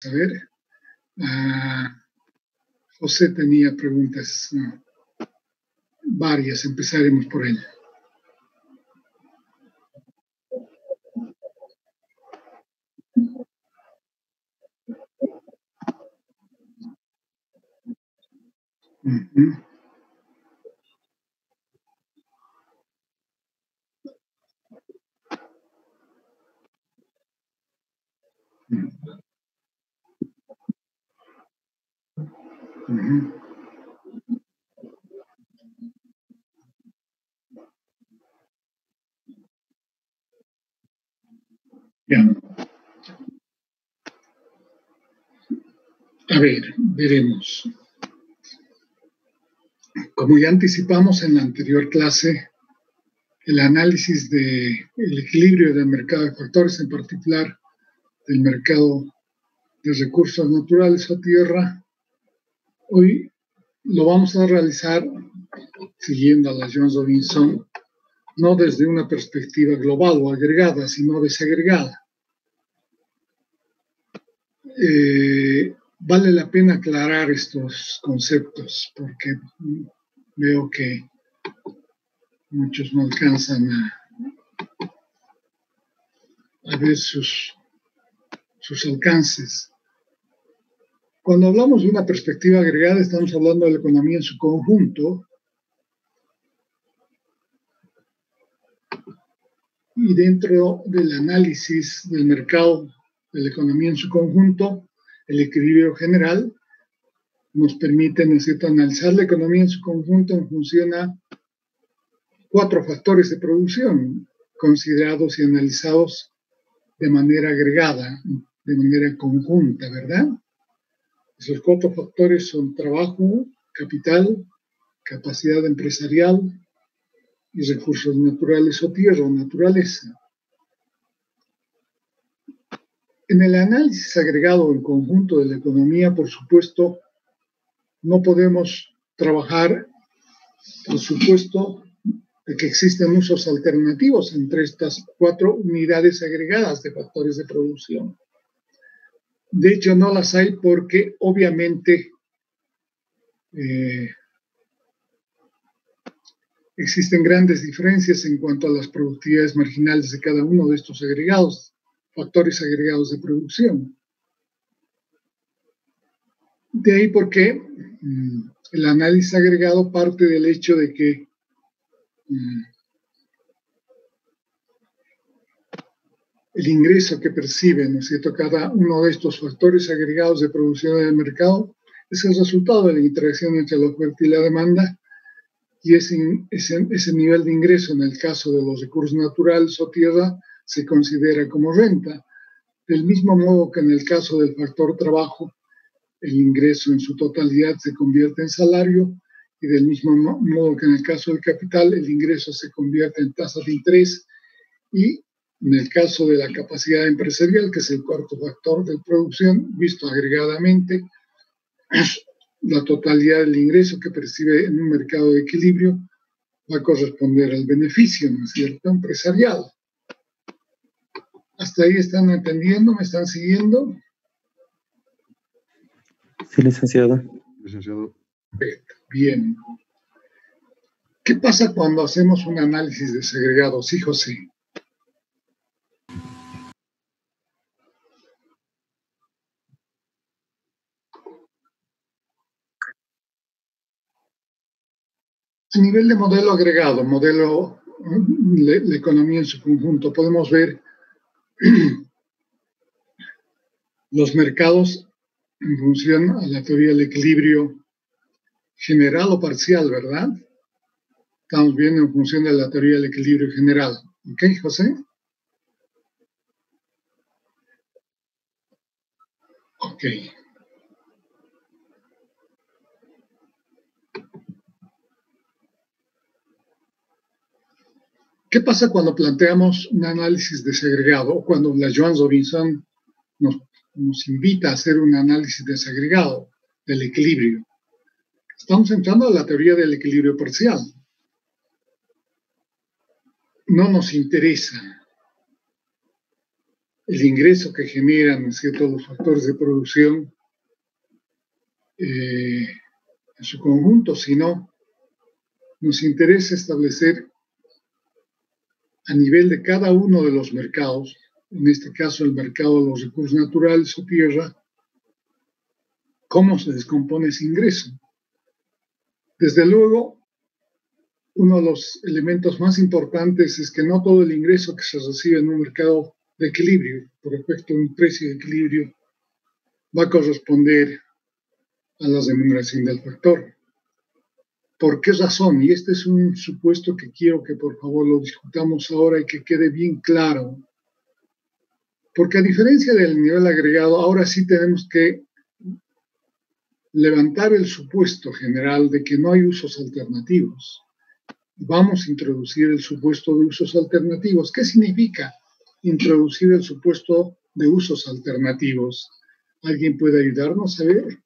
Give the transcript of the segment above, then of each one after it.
A ver, José tenía preguntas, varias, empezaremos por él. Uh-huh. Uh-huh. Ya. A ver, veremos. Como ya anticipamos en la anterior clase, el análisis del equilibrio del mercado de factores, en particular del mercado de recursos naturales o tierra, hoy lo vamos a realizar siguiendo a la Jones Robinson, no desde una perspectiva global o agregada, sino desagregada. Vale la pena aclarar estos conceptos porque veo que muchos no alcanzan a ver sus alcances. Cuando hablamos de una perspectiva agregada, estamos hablando de la economía en su conjunto, y dentro del análisis del mercado de la economía en su conjunto, el equilibrio general nos permite, necesito analizar la economía en su conjunto en función a 4 factores de producción considerados y analizados de manera agregada, de manera conjunta, ¿verdad? Esos 4 factores son trabajo, capital, capacidad empresarial y recursos naturales o tierra o naturaleza. En el análisis agregado en conjunto de la economía, por supuesto, no podemos trabajar, por supuesto, de que existen usos alternativos entre estas 4 unidades agregadas de factores de producción. De hecho, no las hay porque, obviamente, existen grandes diferencias en cuanto a las productividades marginales de cada uno de estos agregados, factores agregados de producción. De ahí porque el análisis agregado parte del hecho de que el ingreso que percibe, ¿no es cierto?, cada uno de estos factores agregados de producción en el mercado es el resultado de la interacción entre la oferta y la demanda, y ese nivel de ingreso en el caso de los recursos naturales o tierra se considera como renta. Del mismo modo que en el caso del factor trabajo, el ingreso en su totalidad se convierte en salario, y del mismo modo que en el caso del capital, el ingreso se convierte en tasa de interés, y en el caso de la capacidad empresarial, que es el 4º factor de producción, visto agregadamente, la totalidad del ingreso que percibe en un mercado de equilibrio va a corresponder al beneficio, ¿no es cierto?, empresarial. ¿Hasta ahí están entendiendo? ¿Me están siguiendo? Sí, licenciado. Bien. ¿Qué pasa cuando hacemos un análisis desagregado? Sí, José. A nivel de modelo agregado, modelo la economía en su conjunto, podemos ver los mercados en función a la teoría del equilibrio general o parcial, ¿verdad? Estamos viendo en función de la teoría del equilibrio general. ¿Ok, José? Ok. ¿Qué pasa cuando planteamos un análisis desagregado o cuando la Jones Robinson nos invita a hacer un análisis desagregado del equilibrio? Estamos entrando a la teoría del equilibrio parcial. No nos interesa el ingreso que generan, ¿no es cierto?, los factores de producción en su conjunto, sino nos interesa establecer a nivel de cada uno de los mercados, en este caso el mercado de los recursos naturales o tierra, cómo se descompone ese ingreso. Desde luego, uno de los elementos más importantes es que no todo el ingreso que se recibe en un mercado de equilibrio, por efecto de un precio de equilibrio, va a corresponder a la remuneración del factor. ¿Por qué razón? Y este es un supuesto que quiero que por favor lo discutamos ahora y que quede bien claro. Porque a diferencia del nivel agregado, ahora sí tenemos que levantar el supuesto general de que no hay usos alternativos. Vamos a introducir el supuesto de usos alternativos. ¿Qué significa introducir el supuesto de usos alternativos? ¿Alguien puede ayudarnos a ver?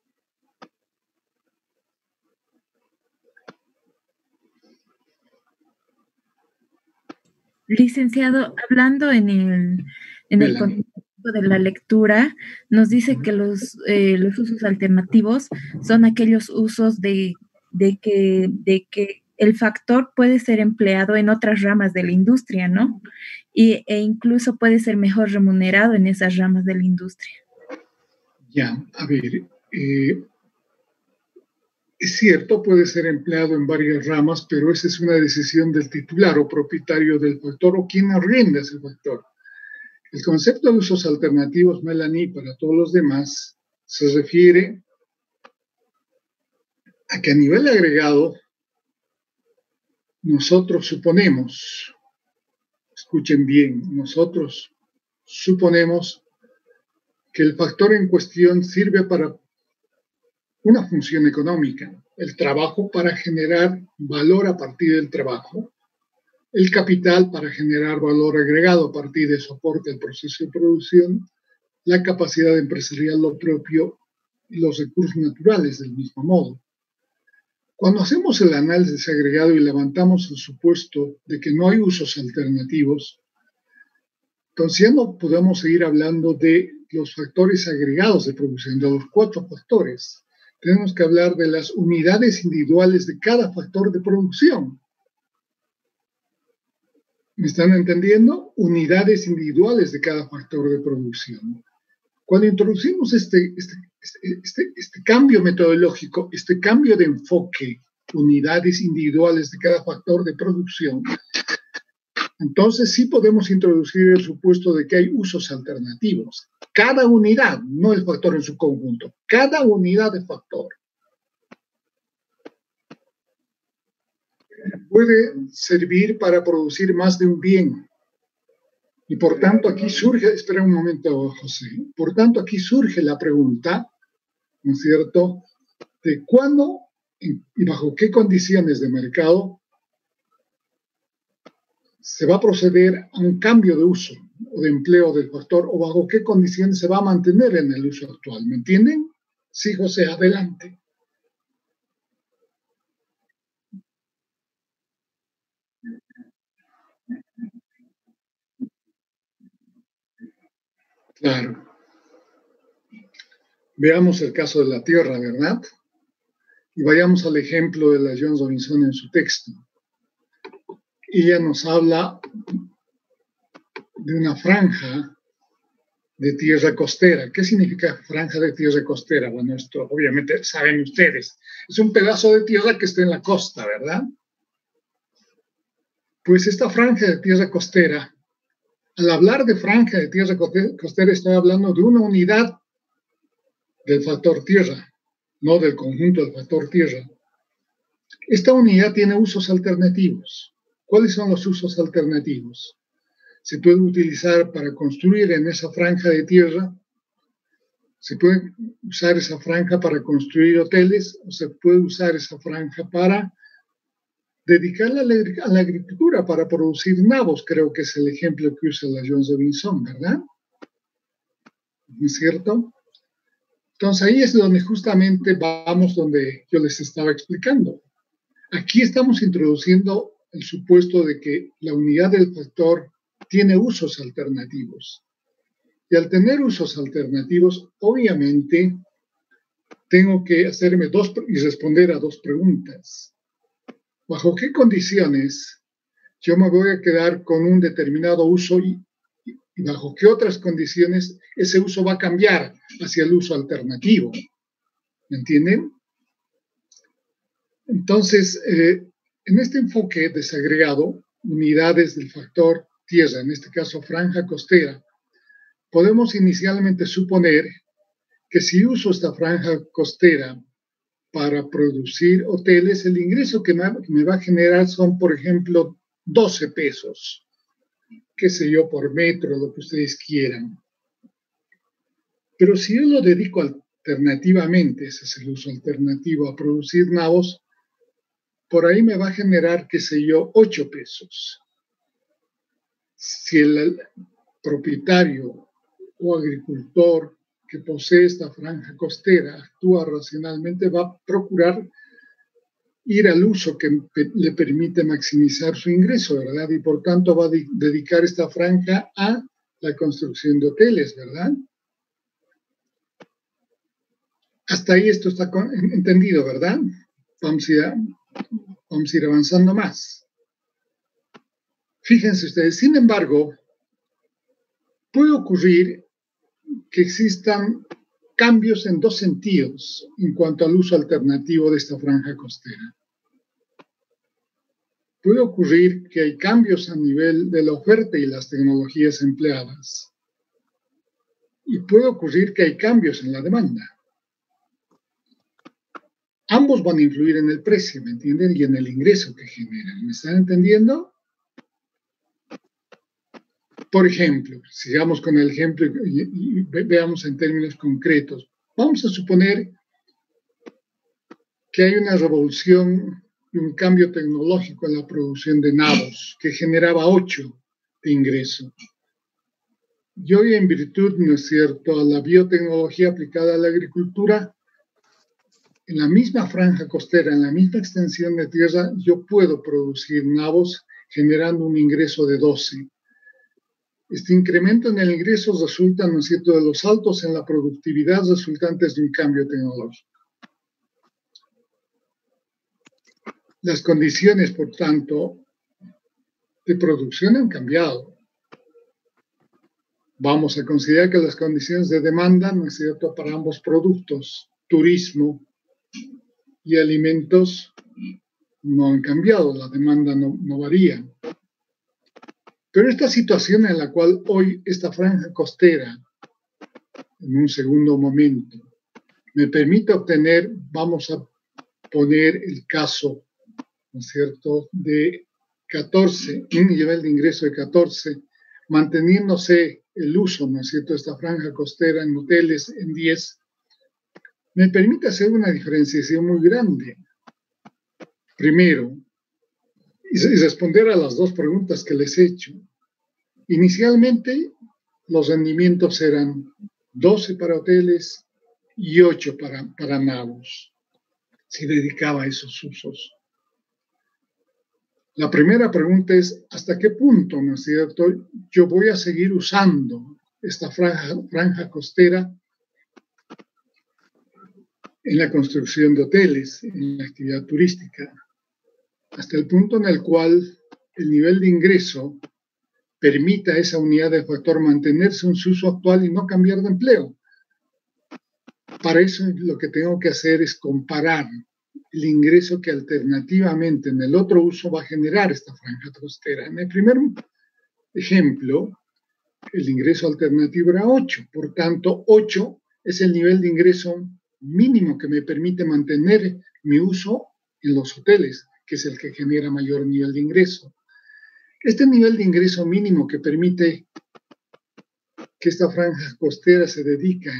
Licenciado, hablando en el contexto de la lectura, nos dice que los usos alternativos son aquellos usos de que el factor puede ser empleado en otras ramas de la industria, ¿no? E incluso puede ser mejor remunerado en esas ramas de la industria. Ya, a ver, es cierto, puede ser empleado en varias ramas, pero esa es una decisión del titular o propietario del factor o quien arrienda ese factor. El concepto de usos alternativos, Melanie, para todos los demás, se refiere a que a nivel agregado nosotros suponemos, escuchen bien, nosotros suponemos que el factor en cuestión sirve para una función económica, el trabajo para generar valor a partir del trabajo, el capital para generar valor agregado a partir de soporte al proceso de producción, la capacidad empresarial, lo propio y los recursos naturales del mismo modo. Cuando hacemos el análisis agregado y levantamos el supuesto de que no hay usos alternativos, entonces ya no podemos seguir hablando de los factores agregados de producción, de los 4 factores. Tenemos que hablar de las unidades individuales de cada factor de producción. ¿Me están entendiendo? Unidades individuales de cada factor de producción. Cuando introducimos este cambio metodológico, este cambio de enfoque, unidades individuales de cada factor de producción, entonces sí podemos introducir el supuesto de que hay usos alternativos. Cada unidad, no el factor en su conjunto, cada unidad de factor puede servir para producir más de un bien. Y por tanto aquí surge, espera un momento, José, por tanto aquí surge la pregunta, ¿no es cierto?, de cuándo y bajo qué condiciones de mercado se va a proceder a un cambio de uso o de empleo del factor o bajo qué condiciones se va a mantener en el uso actual. ¿Me entienden? Sí, José, adelante. Claro. Veamos el caso de la Tierra, ¿verdad? Y vayamos al ejemplo de la Jones Robinson en su texto. Ella nos habla de una franja de tierra costera. ¿Qué significa franja de tierra costera? Bueno, esto obviamente saben ustedes. Es un pedazo de tierra que está en la costa, ¿verdad? Pues esta franja de tierra costera, al hablar de franja de tierra costera, estoy hablando de una unidad del factor tierra, no del conjunto del factor tierra. Esta unidad tiene usos alternativos. ¿Cuáles son los usos alternativos? Se puede utilizar para construir en esa franja de tierra, se puede usar esa franja para construir hoteles, o se puede usar esa franja para dedicarla a la agricultura, para producir nabos, creo que es el ejemplo que usa la Jones Robinson, ¿verdad? ¿No es cierto? Entonces ahí es donde justamente vamos donde yo les estaba explicando. Aquí estamos introduciendo el supuesto de que la unidad del factor tiene usos alternativos. Y al tener usos alternativos, obviamente, tengo que hacerme y responder a dos preguntas. ¿Bajo qué condiciones yo me voy a quedar con un determinado uso y bajo qué otras condiciones ese uso va a cambiar hacia el uso alternativo? ¿Me entienden? Entonces, en este enfoque desagregado, unidades del factor tierra, en este caso franja costera, podemos inicialmente suponer que si uso esta franja costera para producir hoteles, el ingreso que me va a generar son, por ejemplo, 12 pesos, qué sé yo, por metro, lo que ustedes quieran. Pero si yo lo dedico alternativamente, ese es el uso alternativo, a producir nabos, por ahí me va a generar, qué sé yo, 8 pesos. Si el propietario o agricultor que posee esta franja costera actúa racionalmente, va a procurar ir al uso que le permite maximizar su ingreso, ¿verdad? Y por tanto va a dedicar esta franja a la construcción de hoteles, ¿verdad? Hasta ahí esto está entendido, ¿verdad? Vamos a ir avanzando más. Fíjense ustedes, sin embargo, puede ocurrir que existan cambios en dos sentidos en cuanto al uso alternativo de esta franja costera. Puede ocurrir que hay cambios a nivel de la oferta y las tecnologías empleadas. Y puede ocurrir que hay cambios en la demanda. Ambos van a influir en el precio, ¿me entienden? Y en el ingreso que generan. ¿Me están entendiendo? Por ejemplo, sigamos con el ejemplo y veamos en términos concretos. Vamos a suponer que hay una revolución y un cambio tecnológico en la producción de nabos que generaba 8 de ingreso. Y hoy, en virtud, ¿no es cierto?, a la biotecnología aplicada a la agricultura, en la misma franja costera, en la misma extensión de tierra, yo puedo producir nabos generando un ingreso de 12. Este incremento en el ingreso resulta, ¿no es cierto?, de los saltos en la productividad resultantes de un cambio tecnológico. Las condiciones, por tanto, de producción han cambiado. Vamos a considerar que las condiciones de demanda, ¿no es cierto?, para ambos productos, turismo y alimentos, no han cambiado, la demanda no varía. Pero esta situación en la cual hoy esta franja costera, en un segundo momento, me permite obtener, vamos a poner el caso, ¿no es cierto?, de 14, un nivel de ingreso de 14, manteniéndose el uso, ¿no es cierto?, de esta franja costera en hoteles en 10, me permite hacer una diferenciación muy grande. Primero, y responder a las dos preguntas que les he hecho. Inicialmente, los rendimientos eran 12 para hoteles y 8 para nabos. Se dedicaba a esos usos. La primera pregunta es, ¿hasta qué punto, no es cierto?, yo voy a seguir usando esta franja costera en la construcción de hoteles, en la actividad turística, hasta el punto en el cual el nivel de ingreso permita a esa unidad de factor mantenerse en su uso actual y no cambiar de empleo. Para eso lo que tengo que hacer es comparar el ingreso que alternativamente en el otro uso va a generar esta franja costera. En el primer ejemplo, el ingreso alternativo era 8, por tanto, 8 es el nivel de ingreso mínimo que me permite mantener mi uso en los hoteles, que es el que genera mayor nivel de ingreso. Este nivel de ingreso mínimo que permite que esta franja costera se dedique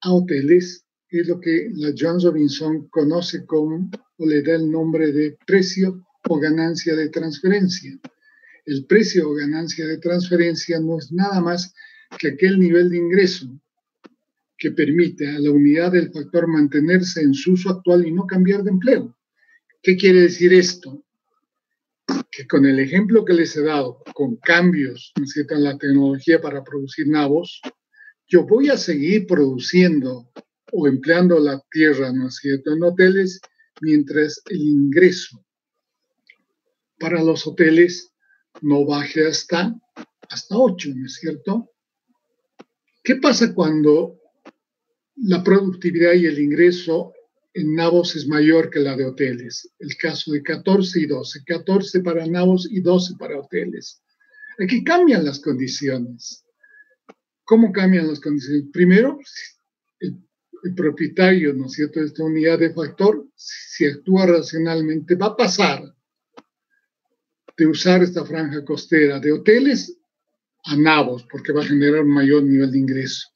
a hoteles es lo que la Jones Robinson conoce como, o le da el nombre de precio o ganancia de transferencia. El precio o ganancia de transferencia no es nada más que aquel nivel de ingreso que permite a la unidad del factor mantenerse en su uso actual y no cambiar de empleo. ¿Qué quiere decir esto? que con el ejemplo que les he dado, con cambios, ¿no es cierto?, en la tecnología para producir nabos, yo voy a seguir produciendo o empleando la tierra, ¿no es cierto?, en hoteles, mientras el ingreso para los hoteles no baje hasta 8, ¿no es cierto? ¿Qué pasa cuando la productividad y el ingreso en nabos es mayor que la de hoteles? El caso de 14 y 12, 14 para nabos y 12 para hoteles. Aquí cambian las condiciones. ¿Cómo cambian las condiciones? Primero, el propietario, ¿no es cierto?, de esta unidad de factor, si actúa racionalmente, va a pasar de usar esta franja costera de hoteles a nabos, porque va a generar un mayor nivel de ingreso.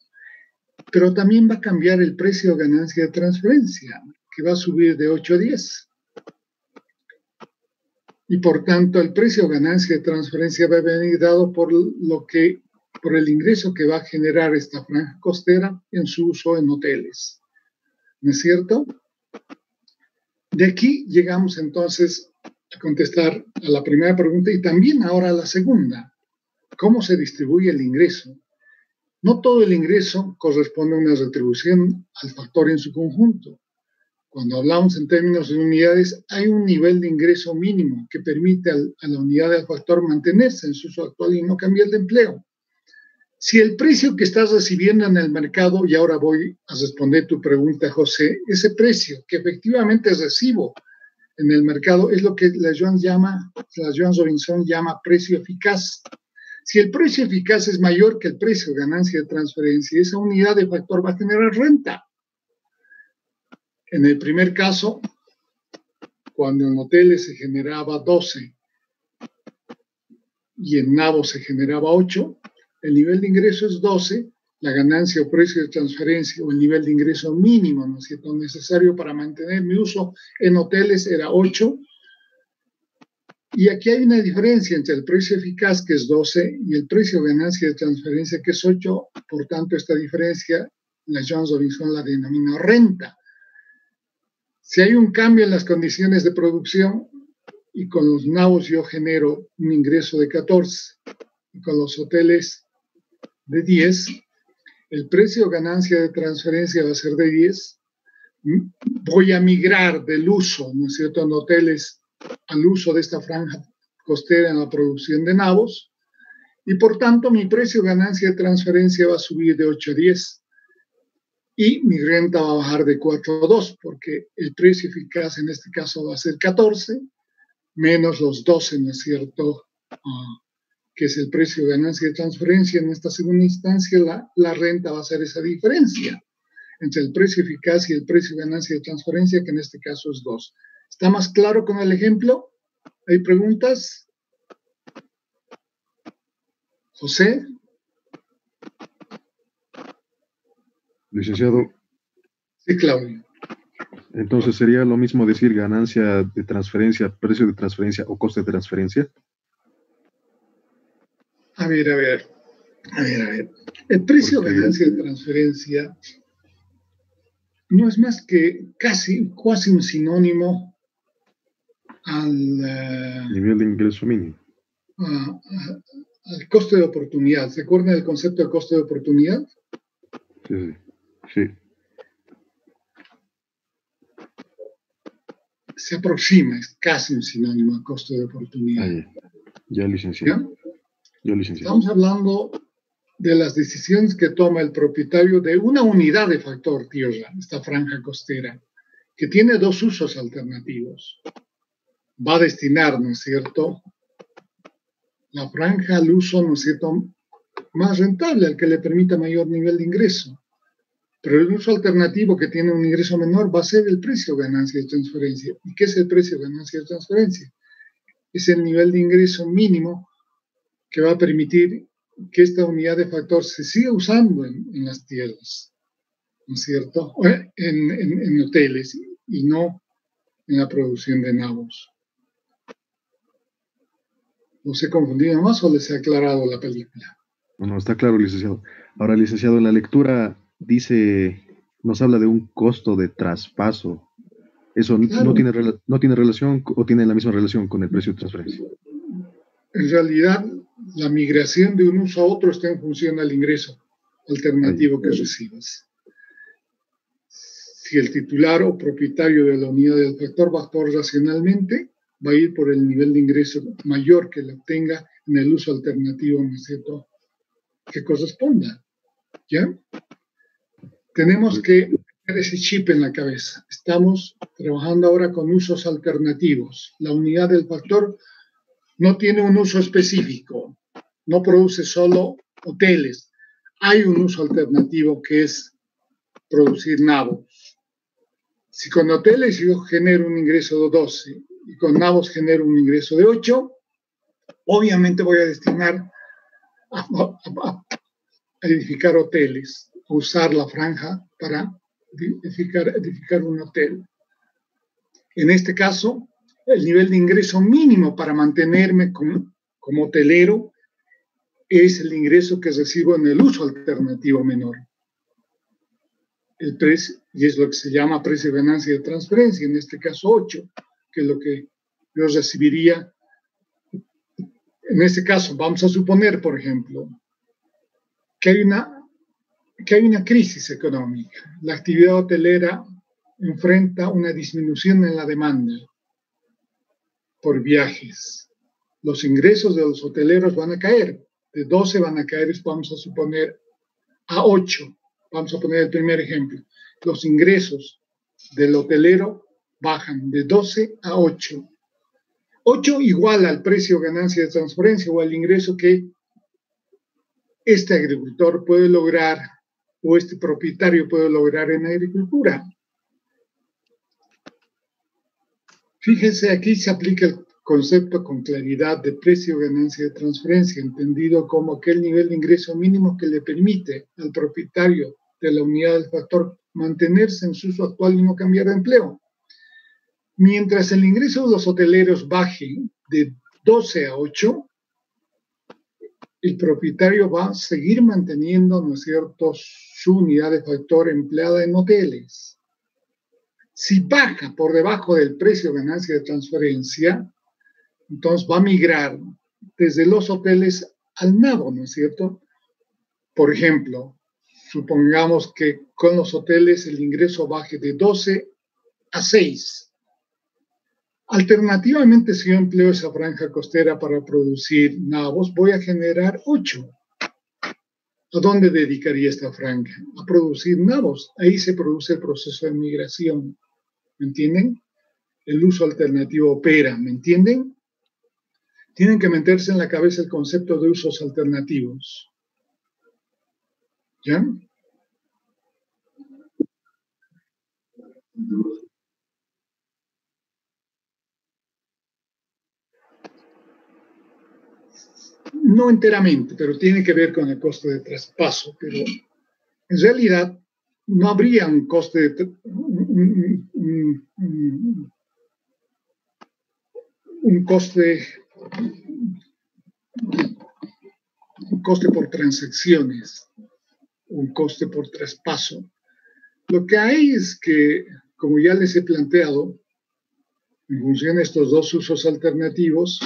Pero también va a cambiar el precio de ganancia de transferencia, que va a subir de 8 a 10. Y por tanto, el precio de ganancia de transferencia va a venir dado por el ingreso que va a generar esta franja costera en su uso en hoteles. ¿No es cierto? De aquí llegamos entonces a contestar a la primera pregunta y también ahora a la segunda. ¿Cómo se distribuye el ingreso? No todo el ingreso corresponde a una retribución al factor en su conjunto. Cuando hablamos en términos de unidades, hay un nivel de ingreso mínimo que permite a la unidad del factor mantenerse en su uso actual y no cambiar de empleo. Si el precio que estás recibiendo en el mercado, y ahora voy a responder tu pregunta, José, ese precio que efectivamente recibo en el mercado es lo que la Joan Robinson llama precio eficaz. Si el precio eficaz es mayor que el precio de ganancia de transferencia, esa unidad de factor va a generar renta. En el primer caso, cuando en hoteles se generaba 12 y en nabos se generaba 8, el nivel de ingreso es 12, la ganancia o precio de transferencia o el nivel de ingreso mínimo, ¿no es cierto?, necesario para mantener mi uso en hoteles era 8. Y aquí hay una diferencia entre el precio eficaz, que es 12, y el precio de ganancia de transferencia, que es 8. Por tanto, esta diferencia, la Joan Robinson la denomina renta. Si hay un cambio en las condiciones de producción y con los nabos yo genero un ingreso de 14 y con los hoteles de 10, el precio de ganancia de transferencia va a ser de 10. Voy a migrar del uso, ¿no es cierto?, en hoteles al uso de esta franja costera en la producción de nabos y por tanto mi precio de ganancia de transferencia va a subir de 8 a 10. Y mi renta va a bajar de 4 a 2, porque el precio eficaz en este caso va a ser 14, menos los 12, ¿no es cierto?, que es el precio de ganancia de transferencia. En esta segunda instancia, la renta va a ser esa diferencia entre el precio eficaz y el precio de ganancia de transferencia, que en este caso es 2. ¿Está más claro con el ejemplo? ¿Hay preguntas? ¿José? Licenciado. Sí, Claudio. Entonces, ¿sería lo mismo decir ganancia de transferencia, precio de transferencia o coste de transferencia? A ver. El precio de ganancia de transferencia no es más que casi un sinónimo al nivel de ingreso mínimo. Al coste de oportunidad. ¿Se acuerdan del concepto de coste de oportunidad? Sí. Se aproxima, es casi un sinónimo al coste de oportunidad. Ya, licenciado. Estamos hablando de las decisiones que toma el propietario de una unidad de factor tierra, esta franja costera, que tiene dos usos alternativos. Va a destinar, ¿no es cierto?, la franja al uso, ¿no es cierto?, más rentable, al que le permita mayor nivel de ingreso. Pero el uso alternativo, que tiene un ingreso menor, va a ser el precio de ganancia de transferencia. ¿Y qué es el precio de ganancia de transferencia? Es el nivel de ingreso mínimo que va a permitir que esta unidad de factor se siga usando en las tierras, ¿no es cierto?, en hoteles y no en la producción de nabos. ¿No se ha confundido más o les ha aclarado la película? No, está claro, licenciado. Ahora, licenciado, en la lectura nos habla de un costo de traspaso. Eso Claro. no tiene relación o tiene la misma relación con el precio de transferencia. En realidad, la migración de un uso a otro está en función al ingreso alternativo que recibas. Si el titular o propietario de la unidad del factor va a actuar racionalmente, va a ir por el nivel de ingreso mayor que le obtenga en el uso alternativo, ¿no es cierto?, que corresponda. ¿Ya? Tenemos que tener ese chip en la cabeza. Estamos trabajando ahora con usos alternativos. La unidad del factor no tiene un uso específico, no produce solo hoteles. Hay un uso alternativo que es producir nabos. Si con hoteles yo genero un ingreso de 12 y con nabos genero un ingreso de 8, obviamente voy a destinar a edificar hoteles, a usar la franja para edificar un hotel. En este caso, el nivel de ingreso mínimo para mantenerme como hotelero es el ingreso que recibo en el uso alternativo menor. El precio, y es lo que se llama precio de ganancia de transferencia, en este caso 8, que es lo que yo recibiría. En este caso, vamos a suponer, por ejemplo, que hay una crisis económica. La actividad hotelera enfrenta una disminución en la demanda por viajes. Los ingresos de los hoteleros van a caer. De 12 van a caer, vamos a suponer, a 8. Vamos a poner el primer ejemplo. Los ingresos del hotelero bajan de 12 a 8. 8 igual al precio ganancia de transferencia o al ingreso que este agricultor puede lograr o este propietario puede lograr en la agricultura. Fíjense, aquí se aplica el concepto con claridad de precio ganancia de transferencia, entendido como aquel nivel de ingreso mínimo que le permite al propietario de la unidad del factor mantenerse en su uso actual y no cambiar de empleo. Mientras el ingreso de los hoteleros baje de 12 a 8, el propietario va a seguir manteniendo, ¿no es cierto?, su unidad de factor empleada en hoteles. Si baja por debajo del precio ganancia de transferencia, entonces va a migrar desde los hoteles al nabo, ¿no es cierto? Por ejemplo, supongamos que con los hoteles el ingreso baje de 12 a 6. Alternativamente, si yo empleo esa franja costera para producir nabos, voy a generar 8. ¿A dónde dedicaría esta franja? A producir nabos. Ahí se produce el proceso de migración. ¿Me entienden? El uso alternativo opera. ¿Me entienden? Tienen que meterse en la cabeza el concepto de usos alternativos. ¿Ya? No enteramente, pero tiene que ver con el coste de traspaso. Pero en realidad no habría un coste de un coste por transacciones, un coste por traspaso. Lo que hay es que, como ya les he planteado, en función de estos dos usos alternativos,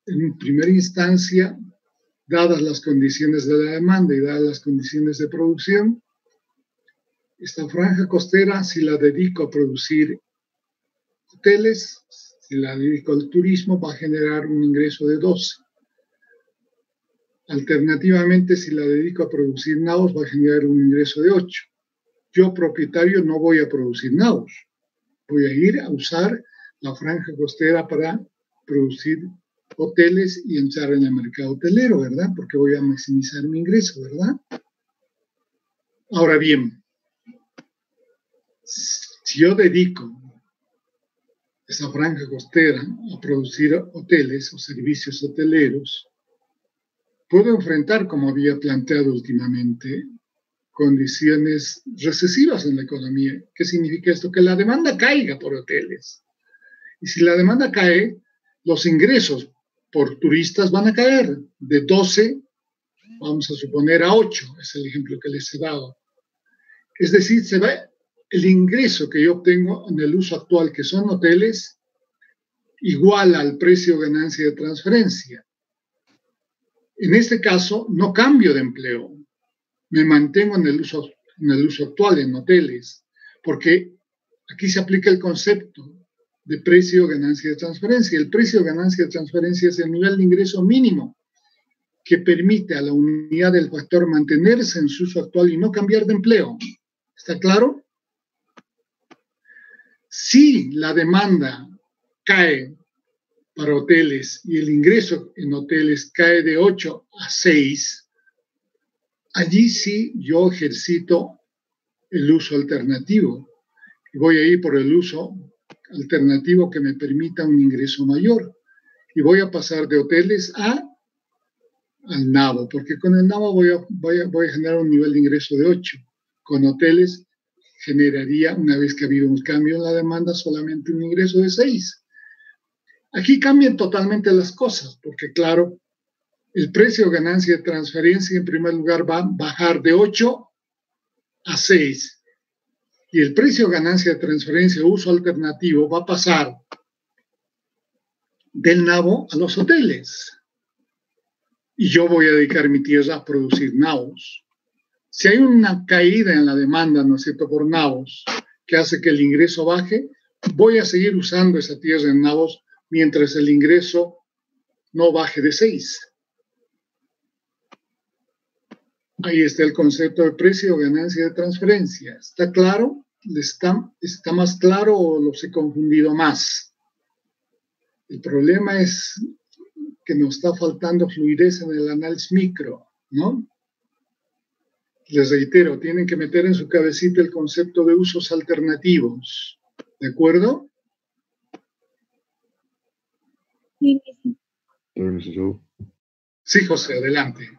en primera instancia, dadas las condiciones de la demanda y dadas las condiciones de producción, esta franja costera, si la dedico a producir hoteles, si la dedico al turismo, va a generar un ingreso de 12. Alternativamente, si la dedico a producir nabos, va a generar un ingreso de 8. Yo, propietario, no voy a producir nabos. Voy a ir a usar la franja costera para producir hoteles y entrar en el mercado hotelero, ¿verdad? Porque voy a maximizar mi ingreso, ¿verdad? Ahora bien, si yo dedico esa franja costera a producir hoteles o servicios hoteleros, puedo enfrentar, como había planteado últimamente, condiciones recesivas en la economía. ¿Qué significa esto? Que la demanda caiga por hoteles. Y si la demanda cae, los ingresos por turistas van a caer de 12, vamos a suponer, a 8, es el ejemplo que les he dado. Es decir, el ingreso que yo obtengo en el uso actual, que son hoteles, igual al precio ganancia de transferencia. En este caso, no cambio de empleo, me mantengo en el uso actual, en hoteles, porque aquí se aplica el concepto de precio ganancia de transferencia. El precio ganancia de transferencia es el nivel de ingreso mínimo que permite a la unidad del factor mantenerse en su uso actual y no cambiar de empleo. ¿Está claro? Si la demanda cae para hoteles y el ingreso en hoteles cae de 8 a 6, allí sí yo ejercito el uso alternativo. Y voy a ir por el uso alternativo que me permita un ingreso mayor. Y voy a pasar de hoteles al NAVO, porque con el NAVO voy a generar un nivel de ingreso de 8. Con hoteles generaría, una vez que ha habido un cambio en la demanda, solamente un ingreso de 6. Aquí cambian totalmente las cosas, porque claro, el precio de ganancia de transferencia en primer lugar va a bajar de 8 a 6. Y el precio de ganancia de transferencia uso alternativo va a pasar del NAVO a los hoteles. Y yo voy a dedicar mi tierra a producir NAVOs. Si hay una caída en la demanda, ¿no es cierto?, por NAVOs, que hace que el ingreso baje, voy a seguir usando esa tierra en NAVOs mientras el ingreso no baje de 6. Ahí está el concepto de precio o ganancia de transferencia. ¿Está claro? ¿Está más claro o los he confundido más? El problema es que nos está faltando fluidez en el análisis micro, ¿no? Les reitero, tienen que meter en su cabecita el concepto de usos alternativos. ¿De acuerdo? Sí, José, adelante.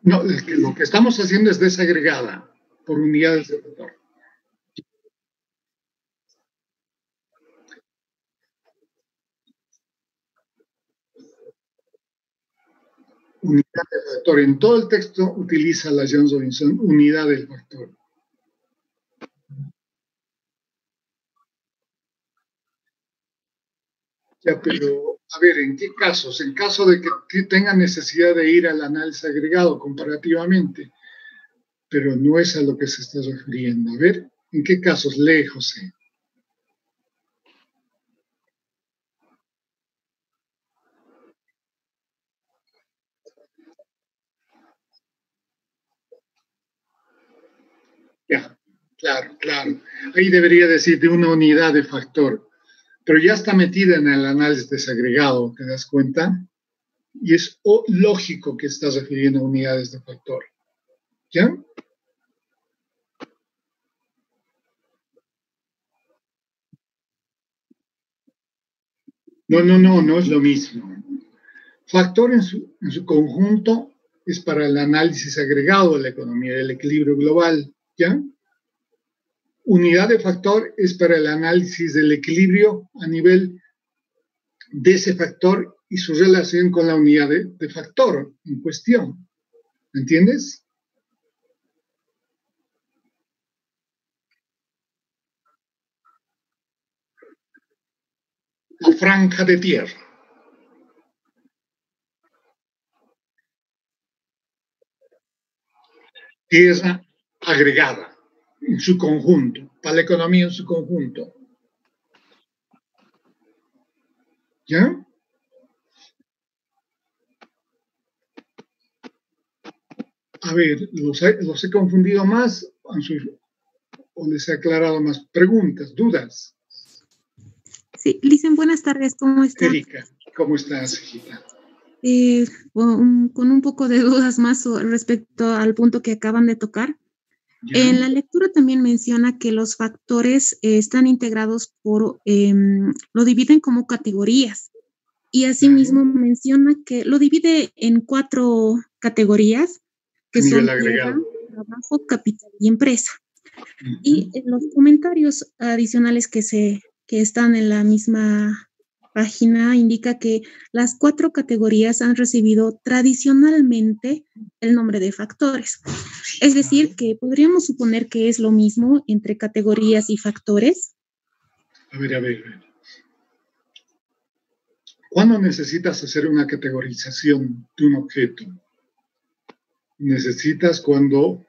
No, lo que estamos haciendo es desagregada por unidades de factor. Unidad de factor. En todo el texto utiliza la Jones-Robinson, unidad del factor. Ya, pero, a ver, ¿en qué casos? En caso de que tenga necesidad de ir al análisis agregado comparativamente, pero no es a lo que se está refiriendo. A ver, ¿en qué casos? Lee, José. Ya, claro. Ahí debería decir de una unidad de factor, pero ya está metida en el análisis desagregado, ¿te das cuenta? Y es lógico que estás refiriendo a unidades de factor. ¿Ya? No es lo mismo. Factor en su conjunto es para el análisis agregado de la economía, del equilibrio global, ¿ya? Unidad de factor es para el análisis del equilibrio a nivel de ese factor y su relación con la unidad de factor en cuestión. ¿Entiendes? La franja de tierra. Tierra agregada en su conjunto, para la economía en su conjunto. ¿Ya? A ver, ¿los he confundido más o les he aclarado más? Preguntas, dudas. Sí, Licen, buenas tardes, ¿cómo está? Erika, ¿cómo estás, hijita? Con un poco de dudas más respecto al punto que acaban de tocar. ¿Ya? En la lectura también menciona que los factores están integrados lo dividen como categorías. Y asimismo menciona que lo divide en 4 categorías, que son tierra, trabajo, capital y empresa. Y en los comentarios adicionales que se que están en la misma página, indica que las 4 categorías han recibido tradicionalmente el nombre de factores. Es decir, que podríamos suponer que es lo mismo entre categorías y factores. A ver. ¿Cuándo necesitas hacer una categorización de un objeto? Necesitas cuando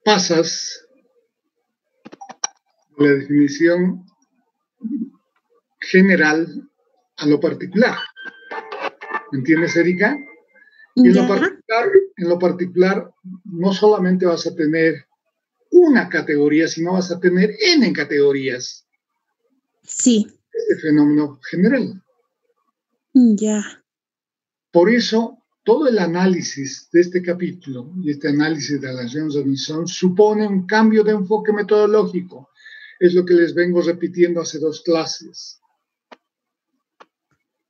pasas de la definición general a lo particular. ¿Me entiendes, Erika? Y en lo particular, no solamente vas a tener una categoría, sino vas a tener N categorías. Sí. Este fenómeno general. Ya. Por eso, todo el análisis de este capítulo y este análisis de las Jones Robinson supone un cambio de enfoque metodológico. Es lo que les vengo repitiendo hace 2 clases.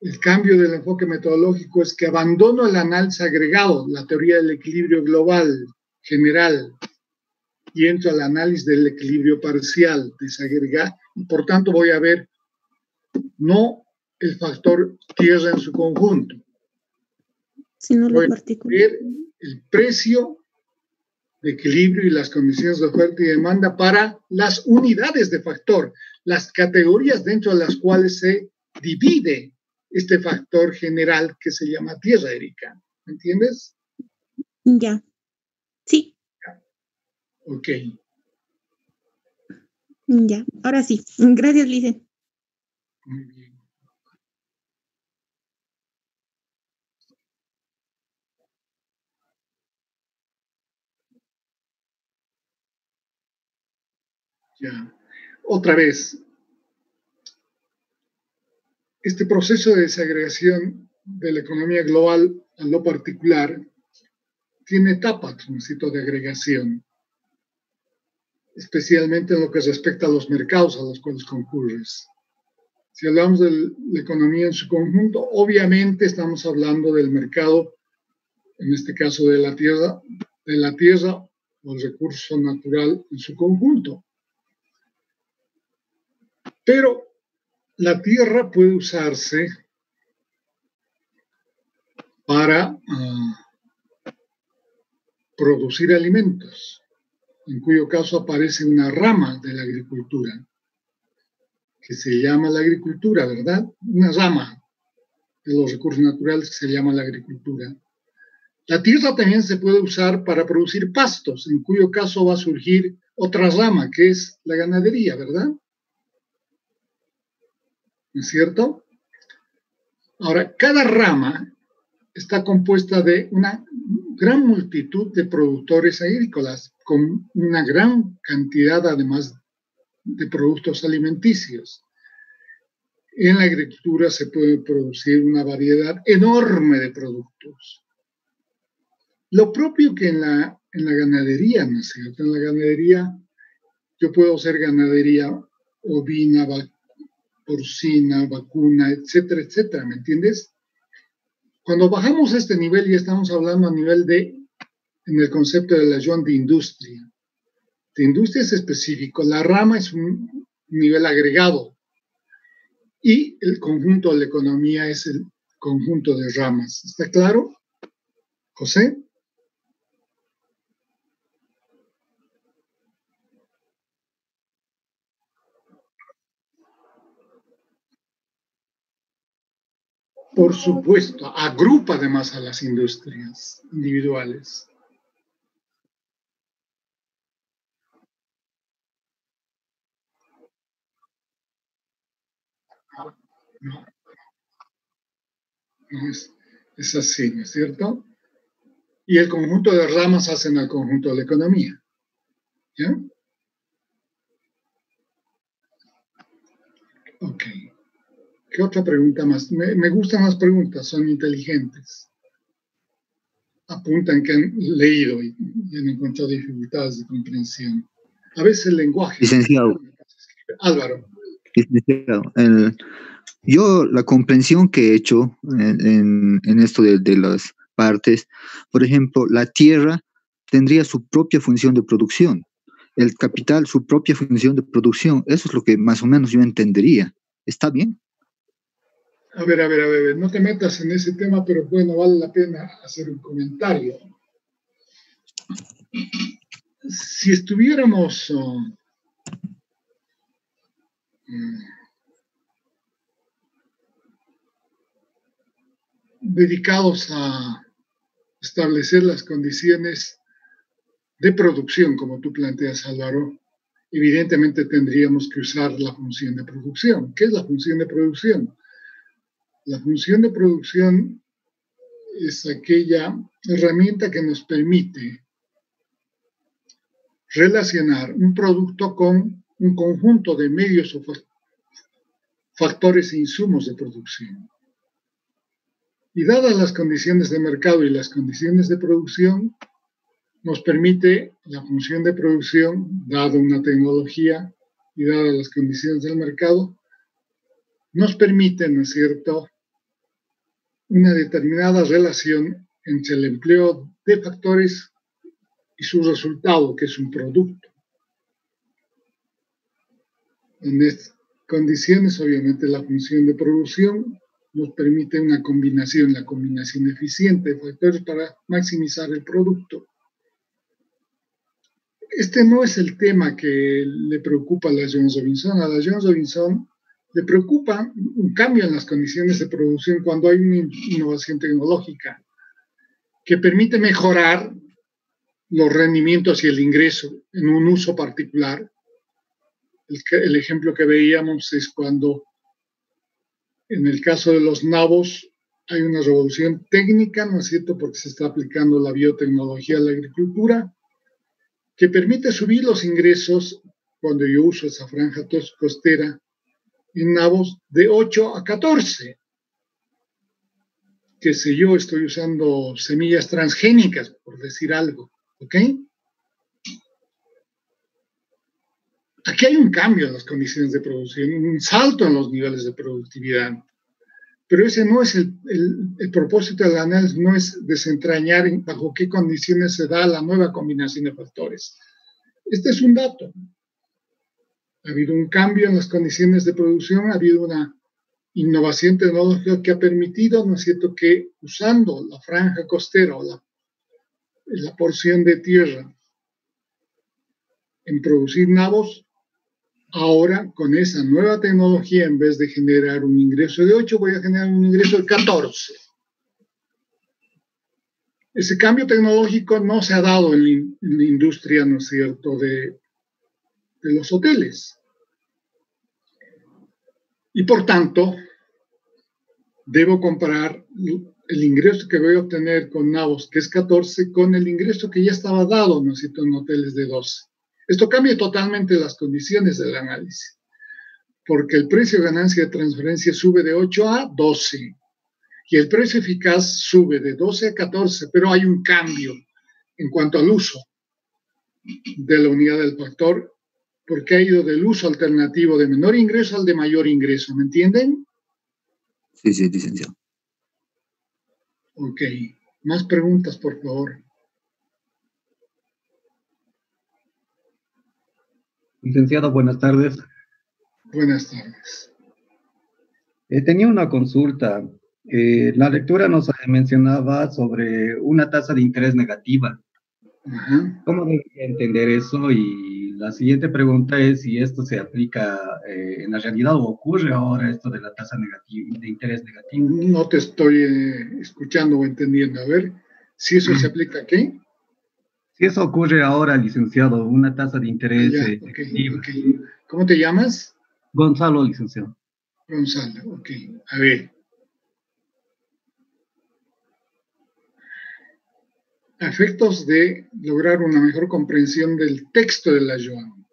El cambio del enfoque metodológico es que abandono el análisis agregado, la teoría del equilibrio global, general, y entro al análisis del equilibrio parcial, desagregado, y por tanto voy a ver no el factor tierra en su conjunto, sino lo particular. Ver el precio de equilibrio y las condiciones de oferta y demanda para las unidades de factor, las categorías dentro de las cuales se divide este factor general que se llama tierra, Erika. ¿Me entiendes? Ya. Sí. Ok. Ya. Ahora sí. Gracias, Lice. Muy bien. Ya. Otra vez, este proceso de desagregación de la economía global a lo particular tiene etapas, necesito de agregación, especialmente en lo que respecta a los mercados a los cuales concurres. Si hablamos de la economía en su conjunto, obviamente estamos hablando del mercado, en este caso de la tierra o el recurso natural en su conjunto. Pero la tierra puede usarse para producir alimentos, en cuyo caso aparece una rama de la agricultura, que se llama la agricultura, ¿verdad? Una rama de los recursos naturales que se llama la agricultura. La tierra también se puede usar para producir pastos, en cuyo caso va a surgir otra rama, que es la ganadería, ¿verdad? ¿No es cierto? Ahora, cada rama está compuesta de una gran multitud de productores agrícolas, con una gran cantidad, además, de productos alimenticios. En la agricultura se puede producir una variedad enorme de productos. Lo propio que en la ganadería, ¿no es cierto? En la ganadería, yo puedo hacer ganadería ovina, porcina, vacuna, etcétera, etcétera, ¿me entiendes? Cuando bajamos a este nivel, ya estamos hablando a nivel en el concepto de la Joan de industria. De industria es específico, la rama es un nivel agregado y el conjunto de la economía es el conjunto de ramas. ¿Está claro, José? Por supuesto, agrupa además a las industrias individuales. No es así, ¿no es cierto? Y el conjunto de ramas hacen al conjunto de la economía. ¿Ya? Ok. ¿Qué otra pregunta más? Me gustan las preguntas, son inteligentes. Apuntan que han leído y han encontrado dificultades de comprensión. A veces el lenguaje. Licenciado. Álvaro. Licenciado. Yo la comprensión que he hecho en esto de las partes. Por ejemplo, la tierra tendría su propia función de producción, el capital su propia función de producción. Eso es lo que más o menos yo entendería. ¿Está bien? A ver, no te metas en ese tema, pero bueno, vale la pena hacer un comentario. Si estuviéramos dedicados a establecer las condiciones de producción, como tú planteas, Álvaro, evidentemente tendríamos que usar la función de producción. ¿Qué es la función de producción? La función de producción es aquella herramienta que nos permite relacionar un producto con un conjunto de medios o factores e insumos de producción. Y dadas las condiciones de mercado y las condiciones de producción, nos permite la función de producción, dada una tecnología y dadas las condiciones del mercado, nos permite, ¿no es cierto?, una determinada relación entre el empleo de factores y su resultado, que es un producto. En estas condiciones, obviamente, la función de producción nos permite una combinación, la combinación eficiente de factores para maximizar el producto. Este no es el tema que le preocupa a la Jones-Robinson. A la Jones-Robinson le preocupa un cambio en las condiciones de producción cuando hay una innovación tecnológica que permite mejorar los rendimientos y el ingreso en un uso particular. El ejemplo que veíamos es cuando, en el caso de los nabos, hay una revolución técnica, ¿no es cierto?, porque se está aplicando la biotecnología a la agricultura, que permite subir los ingresos cuando yo uso esa franja costera en nabos de 8 a 14. Que si yo estoy usando semillas transgénicas, por decir algo, ¿ok? Aquí hay un cambio en las condiciones de producción, un salto en los niveles de productividad. Pero ese no es el propósito del análisis, no es desentrañar bajo qué condiciones se da la nueva combinación de factores. Este es un dato. Ha habido un cambio en las condiciones de producción, ha habido una innovación tecnológica que ha permitido, ¿no es cierto?, que usando la franja costera o la porción de tierra en producir nabos, ahora con esa nueva tecnología, en vez de generar un ingreso de 8, voy a generar un ingreso de 14. Ese cambio tecnológico no se ha dado en la industria, ¿no es cierto?, de los hoteles. Y por tanto, debo comparar el ingreso que voy a obtener con nabos, que es 14, con el ingreso que ya estaba dado, ¿no es cierto?, en hoteles de 12. Esto cambia totalmente las condiciones del análisis, porque el precio de ganancia de transferencia sube de 8 a 12 y el precio eficaz sube de 12 a 14, pero hay un cambio en cuanto al uso de la unidad del factor, porque ha ido del uso alternativo de menor ingreso al de mayor ingreso, ¿me entienden? Sí, licenciado. Ok, más preguntas, por favor. Licenciado, buenas tardes. Buenas tardes. Tenía una consulta. La lectura nos mencionaba sobre una tasa de interés negativa. Ajá. ¿Cómo debería entender eso? Y la siguiente pregunta es si esto se aplica en la realidad o ocurre ahora esto de la tasa negativa, de interés negativo. No te estoy escuchando o entendiendo. A ver, si eso se aplica, ¿qué? Si eso ocurre ahora, licenciado, una tasa de interés negativa. Okay. ¿Cómo te llamas? Gonzalo, licenciado. Gonzalo, ok. A ver. A efectos de lograr una mejor comprensión del texto de la Joan.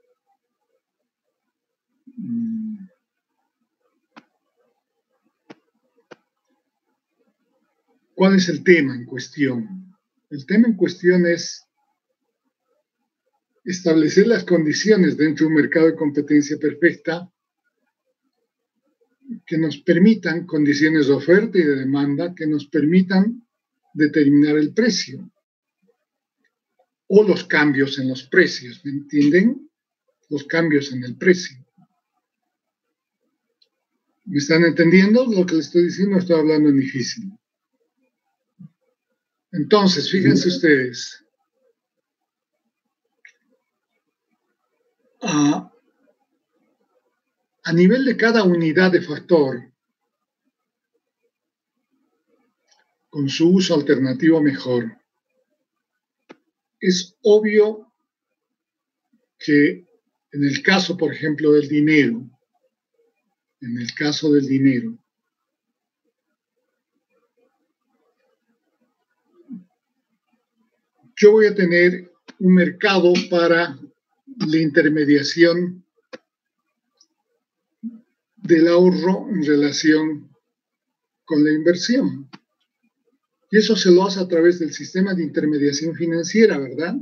¿Cuál es el tema en cuestión? El tema en cuestión es establecer las condiciones dentro de un mercado de competencia perfecta que nos permitan condiciones de oferta y de demanda que nos permitan determinar el precio o los cambios en los precios, ¿me entienden? Los cambios en el precio. ¿Me están entendiendo lo que les estoy diciendo? Estoy hablando en difícil. Entonces, fíjense ustedes. A nivel de cada unidad de factor, con su uso alternativo mejor, es obvio que en el caso, por ejemplo, del dinero, yo voy a tener un mercado para la intermediación del ahorro en relación con la inversión. Y eso se lo hace a través del sistema de intermediación financiera, ¿verdad?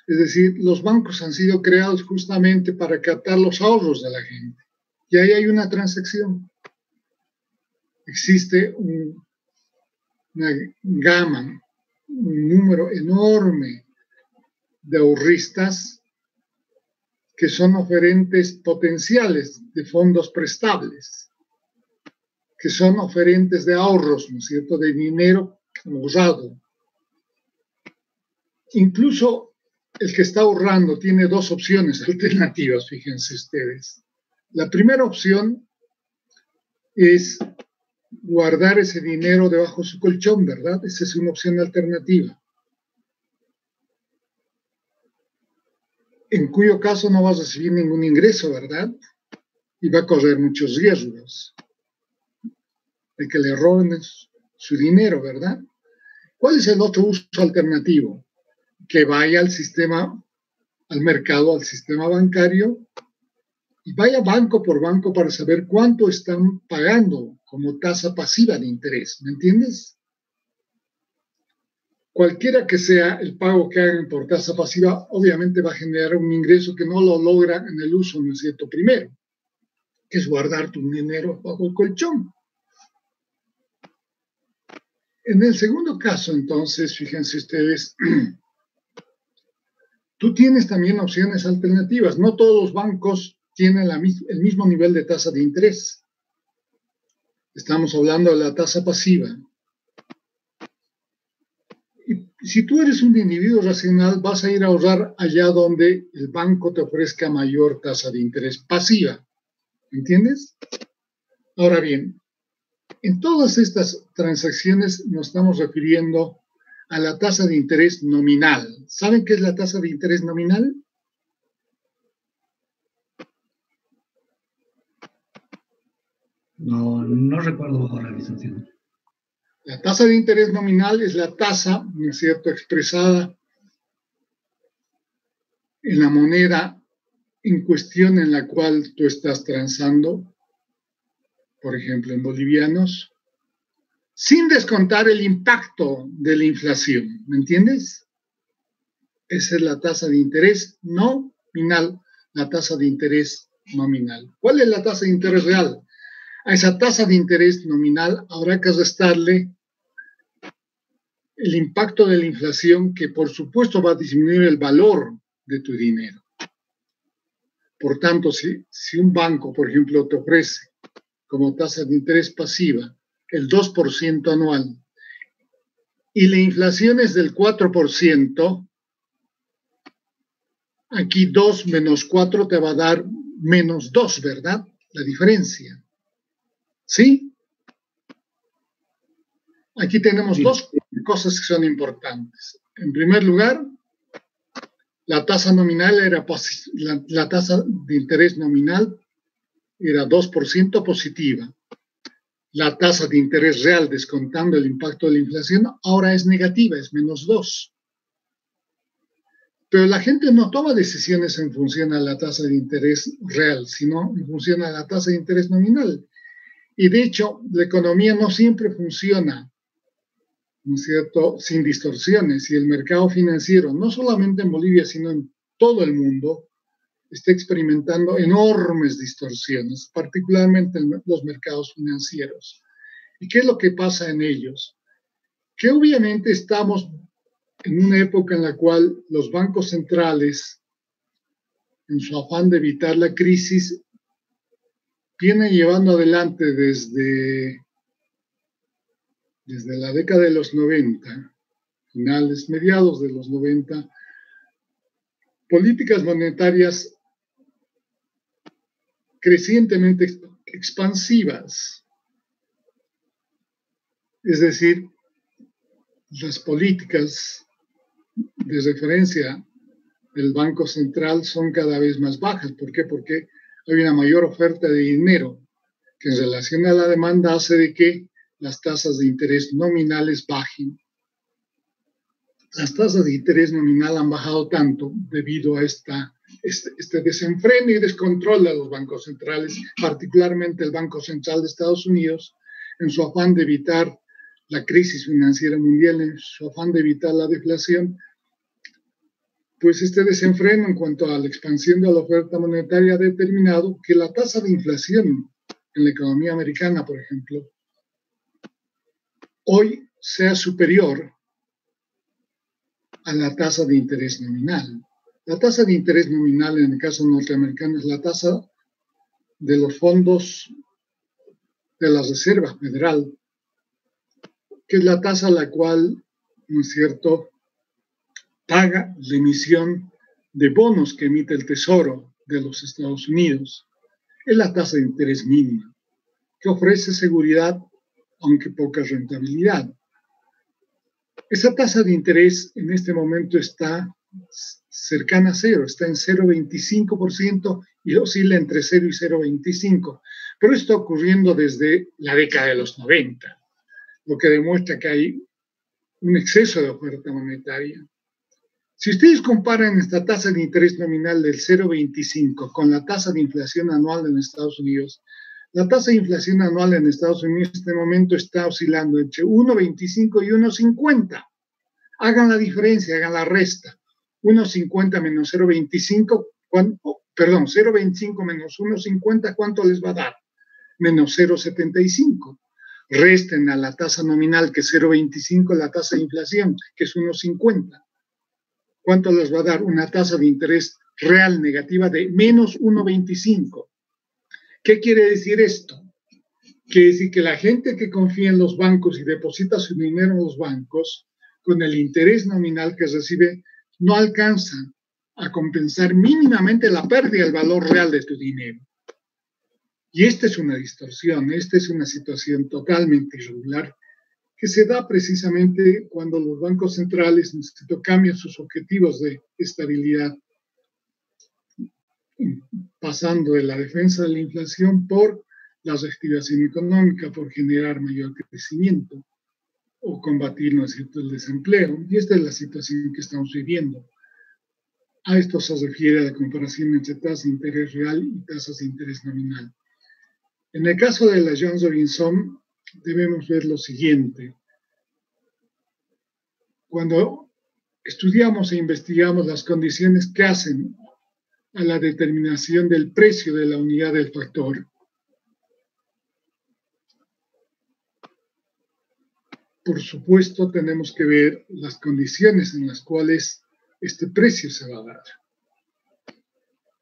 Es decir, los bancos han sido creados justamente para captar los ahorros de la gente. Y ahí hay una transacción. Existe una gama, un número enorme de ahorristas que son oferentes potenciales de fondos prestables, que son oferentes de ahorros, ¿no es cierto?, de dinero ahorrado. Incluso el que está ahorrando tiene dos opciones alternativas, fíjense ustedes. La primera opción es guardar ese dinero debajo de su colchón, ¿verdad? Esa es una opción alternativa. En cuyo caso no vas a recibir ningún ingreso, ¿verdad? Y va a correr muchos riesgos de que le roben su dinero, ¿verdad? ¿Cuál es el otro uso alternativo? Que vaya al sistema, al mercado, al sistema bancario, y vaya banco por banco para saber cuánto están pagando como tasa pasiva de interés, ¿me entiendes? Cualquiera que sea el pago que hagan por tasa pasiva, obviamente va a generar un ingreso que no lo logra en el uso, ¿no es cierto? Primero, que es guardar tu dinero bajo el colchón. En el segundo caso, entonces, fíjense ustedes, tú tienes también opciones alternativas. No todos los bancos tienen el mismo nivel de tasa de interés. Estamos hablando de la tasa pasiva. Y si tú eres un individuo racional, vas a ir a ahorrar allá donde el banco te ofrezca mayor tasa de interés pasiva. ¿Entiendes? Ahora bien, en todas estas transacciones nos estamos refiriendo a la tasa de interés nominal. ¿Saben qué es la tasa de interés nominal? No recuerdo ahora, licenciado. La tasa de interés nominal es la tasa, ¿no es cierto?, expresada en la moneda en cuestión en la cual tú estás transando, por ejemplo, en bolivianos, sin descontar el impacto de la inflación, ¿me entiendes? Esa es la tasa de interés nominal, la tasa de interés nominal. ¿Cuál es la tasa de interés real? A esa tasa de interés nominal habrá que restarle el impacto de la inflación, que por supuesto va a disminuir el valor de tu dinero. Por tanto, si un banco, por ejemplo, te ofrece como tasa de interés pasiva el 2% anual y la inflación es del 4%, aquí 2 menos 4 te va a dar menos 2, ¿verdad? La diferencia. ¿Sí? Aquí tenemos dos cosas que son importantes. En primer lugar, la tasa nominal era la tasa de interés nominal era 2% positiva. La tasa de interés real, descontando el impacto de la inflación, ahora es negativa, es menos 2. Pero la gente no toma decisiones en función a la tasa de interés real, sino en función a la tasa de interés nominal. Y de hecho, la economía no siempre funciona, ¿no es cierto?, sin distorsiones. Y el mercado financiero, no solamente en Bolivia, sino en todo el mundo, está experimentando enormes distorsiones, particularmente en los mercados financieros. ¿Y qué es lo que pasa en ellos? que obviamente estamos en una época en la cual los bancos centrales, en su afán de evitar la crisis, vienen llevando adelante desde la década de los 90, finales, mediados de los 90, políticas monetarias crecientemente expansivas. Es decir, las políticas de referencia del Banco Central son cada vez más bajas. ¿Por qué? Porque hay una mayor oferta de dinero que en relación a la demanda hace de que las tasas de interés nominales bajen. Las tasas de interés nominal han bajado tanto debido a este desenfreno y descontrol de los bancos centrales, particularmente el Banco Central de Estados Unidos, en su afán de evitar la crisis financiera mundial, en su afán de evitar la deflación. Pues este desenfreno en cuanto a la expansión de la oferta monetaria ha determinado que la tasa de inflación en la economía americana, por ejemplo, hoy sea superior a la tasa de interés nominal. La tasa de interés nominal en el caso norteamericano es la tasa de los fondos de la Reserva Federal, que es la tasa a la cual, ¿no es cierto?, paga la emisión de bonos que emite el Tesoro de los Estados Unidos. Es la tasa de interés mínima, que ofrece seguridad, aunque poca rentabilidad. Esa tasa de interés en este momento está cercana a cero, está en 0,25% y oscila entre 0 y 0,25%. Pero esto está ocurriendo desde la década de los 90, lo que demuestra que hay un exceso de oferta monetaria. Si ustedes comparan esta tasa de interés nominal del 0,25 con la tasa de inflación anual en Estados Unidos, la tasa de inflación anual en Estados Unidos en este momento está oscilando entre 1,25 y 1,50. Hagan la diferencia, hagan la resta. 1,50 menos 0,25, perdón, 0,25 menos 1,50, ¿cuánto les va a dar? Menos 0,75. Resten a la tasa nominal, que es 0,25, la tasa de inflación, que es 1,50. ¿Cuánto les va a dar? Una tasa de interés real negativa de menos 1,25. ¿Qué quiere decir esto? Quiere decir que la gente que confía en los bancos y deposita su dinero en los bancos, con el interés nominal que recibe, no alcanza a compensar mínimamente la pérdida del valor real de tu dinero. Y esta es una distorsión, esta es una situación totalmente irregular que se da precisamente cuando los bancos centrales cambian sus objetivos de estabilidad, pasando de la defensa de la inflación por la reactivación económica, por generar mayor crecimiento o combatir, ¿no es cierto?, el desempleo. Y esta es la situación que estamos viviendo. A esto se refiere a la comparación entre tasas de interés real y tasas de interés nominal. En el caso de la Jones Robinson, debemos ver lo siguiente. Cuando estudiamos e investigamos las condiciones que hacen a la determinación del precio de la unidad del factor, por supuesto tenemos que ver las condiciones en las cuales este precio se va a dar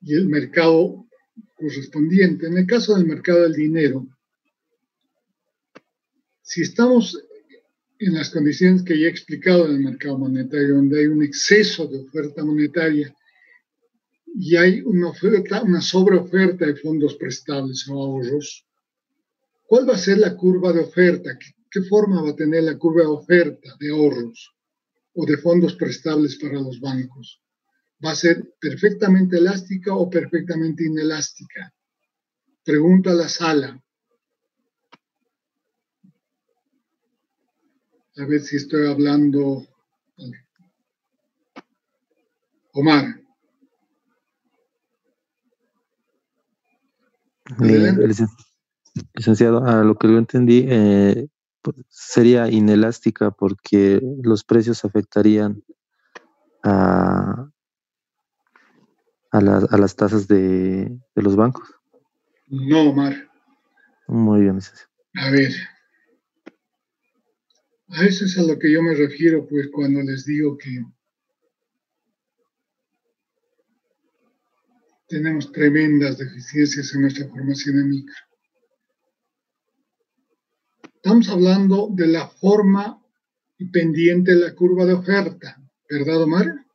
y el mercado correspondiente. En el caso del mercado del dinero, si estamos en las condiciones que ya he explicado en el mercado monetario, donde hay un exceso de oferta monetaria y hay una sobreoferta de fondos prestables o ahorros, ¿cuál va a ser la curva de oferta? ¿Qué forma va a tener la curva de oferta de ahorros o de fondos prestables para los bancos? ¿Va a ser perfectamente elástica o perfectamente inelástica? Pregunto a la sala. A ver si estoy hablando. Omar. Licenciado, a lo que yo entendí, sería inelástica porque los precios afectarían a las tasas de los bancos. No, Omar. Muy bien, licenciado. A ver. A eso es a lo que yo me refiero, pues, cuando les digo que tenemos tremendas deficiencias en nuestra formación en micro. Estamos hablando de la forma y pendiente de la curva de oferta, ¿verdad, Omar?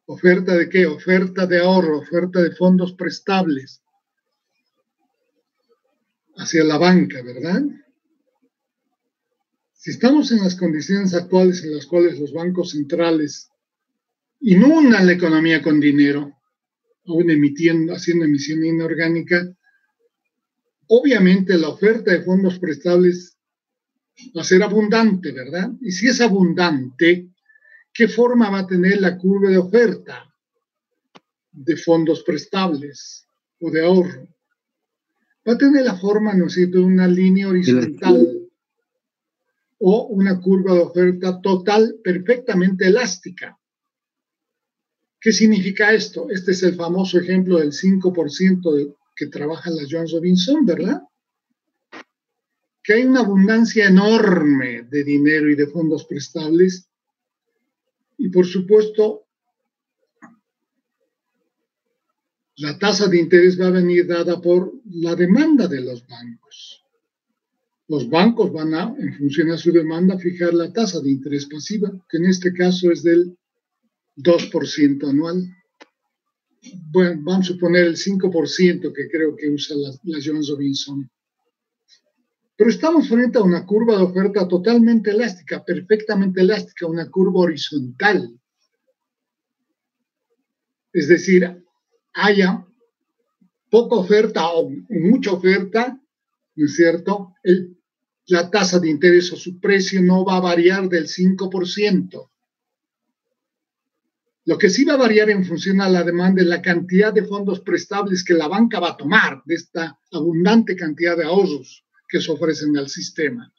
¿Oferta de qué? Oferta de ahorro, oferta de fondos prestables hacia la banca, ¿verdad? Si estamos en las condiciones actuales en las cuales los bancos centrales inundan la economía con dinero, aún haciendo emisión inorgánica, obviamente la oferta de fondos prestables va a ser abundante, ¿verdad? Y si es abundante, ¿qué forma va a tener la curva de oferta de fondos prestables o de ahorro? Va a tener la forma, ¿no es cierto?, de una línea horizontal o una curva de oferta total perfectamente elástica. ¿Qué significa esto? Este es el famoso ejemplo del 5% que trabaja la Jones Robinson, ¿verdad? Que hay una abundancia enorme de dinero y de fondos prestables y, por supuesto, la tasa de interés va a venir dada por la demanda de los bancos. Los bancos van a, en función a su demanda, fijar la tasa de interés pasiva, que en este caso es del 2% anual. Bueno, vamos a suponer el 5% que creo que usa la Jones Robinson. Pero estamos frente a una curva de oferta totalmente elástica, perfectamente elástica, una curva horizontal. Es decir, haya poca oferta o mucha oferta, ¿no es cierto? La tasa de interés o su precio no va a variar del 5%. Lo que sí va a variar en función a la demanda es la cantidad de fondos prestables que la banca va a tomar de esta abundante cantidad de ahorros que se ofrecen al sistema.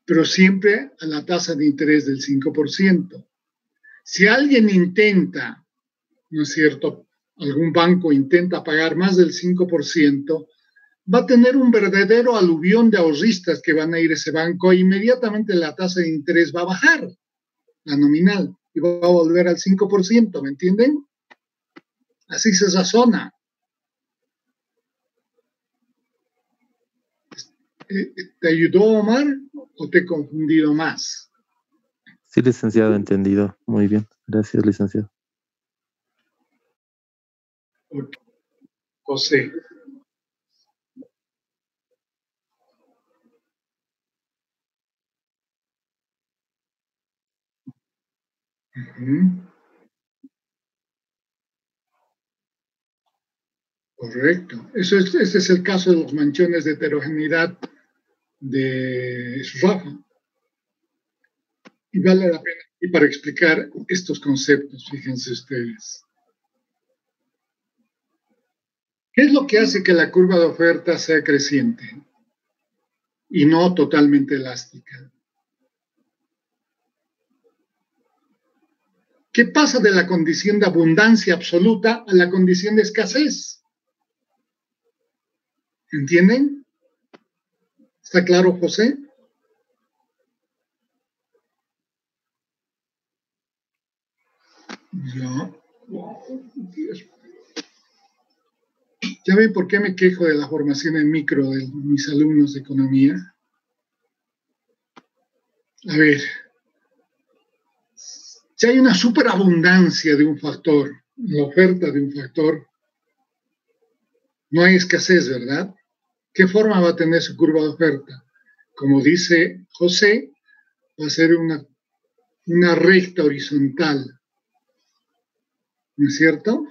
Pero siempre a la tasa de interés del 5%. Si alguien intenta, ¿no es cierto?, algún banco intenta pagar más del 5%, va a tener un verdadero aluvión de ahorristas que van a ir a ese banco e inmediatamente la tasa de interés va a bajar, la nominal, y va a volver al 5%, ¿me entienden? Así se razona. ¿Te ayudó, Omar, o te he confundido más? Sí, licenciado, entendido. Muy bien. Gracias, licenciado. Okay. José. Correcto. Ese es el caso de los manchones de heterogeneidad de Schrafa. Y vale la pena y para explicar estos conceptos, fíjense ustedes. ¿Qué es lo que hace que la curva de oferta sea creciente y no totalmente elástica? ¿Qué pasa de la condición de abundancia absoluta a la condición de escasez? ¿Entienden? ¿Está claro, José? Ya. ¿Ya ven por qué me quejo de la formación en micro de mis alumnos de economía? A ver, si hay una superabundancia de un factor, la oferta de un factor, no hay escasez, ¿verdad? ¿Qué forma va a tener su curva de oferta? Como dice José, va a ser una recta horizontal, ¿no es cierto?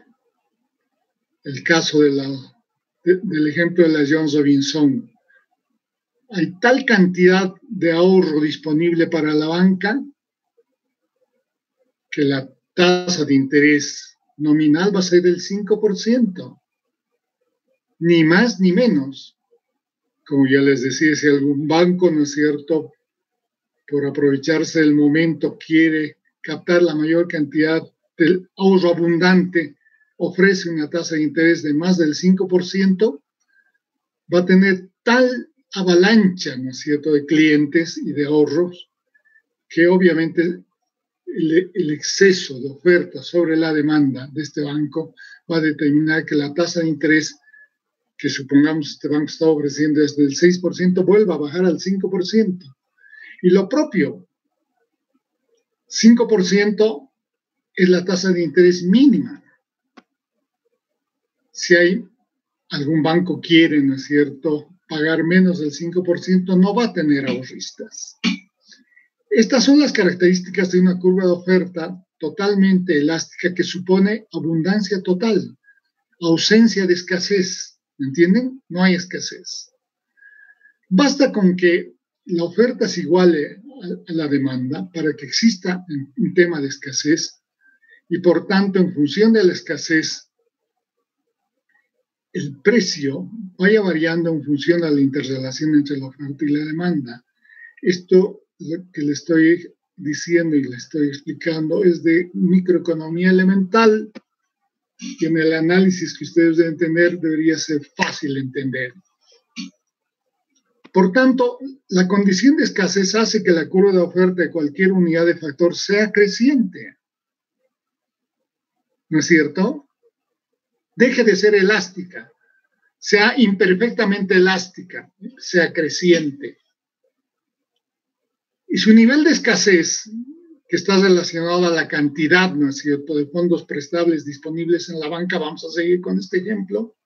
El caso del ejemplo de la Jones Robinson. Hay tal cantidad de ahorro disponible para la banca que la tasa de interés nominal va a ser del 5%, ni más ni menos. Como ya les decía, si algún banco, ¿no es cierto?, por aprovecharse del momento quiere captar la mayor cantidad del ahorro abundante, ofrece una tasa de interés de más del 5%, va a tener tal avalancha, ¿no es cierto?, de clientes y de ahorros, que obviamente el exceso de oferta sobre la demanda de este banco va a determinar que la tasa de interés que supongamos este banco está ofreciendo desde el 6% vuelva a bajar al 5%. Y lo propio, 5% es la tasa de interés mínima. Si hay algún banco quiere, ¿no es cierto?, pagar menos del 5%, no va a tener ahorristas. Estas son las características de una curva de oferta totalmente elástica que supone abundancia total, ausencia de escasez. ¿Me entienden? No hay escasez. Basta con que la oferta se iguale a la demanda para que exista un tema de escasez y por tanto en función de la escasez el precio vaya variando en función de la interrelación entre la oferta y la demanda. Esto que le estoy diciendo y le estoy explicando es de microeconomía elemental y en el análisis que ustedes deben tener debería ser fácil entender. Por tanto, la condición de escasez hace que la curva de oferta de cualquier unidad de factor sea creciente. ¿No es cierto? Deje de ser elástica, sea imperfectamente elástica, sea creciente. Y su nivel de escasez, que está relacionado a la cantidad, ¿no es cierto?, de fondos prestables disponibles en la banca, vamos a seguir con este ejemplo,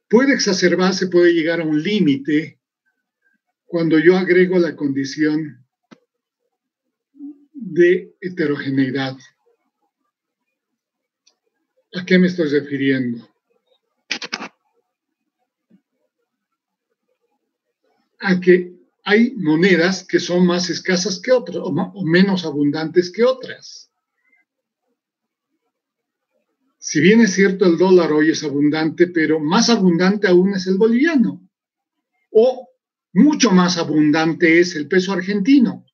puede exacerbarse, puede llegar a un límite cuando yo agrego la condición de heterogeneidad. ¿A qué me estoy refiriendo? A que hay monedas que son más escasas que otras o menos abundantes que otras. Si bien es cierto el dólar hoy es abundante, pero más abundante aún es el boliviano. O mucho más abundante es el peso argentino.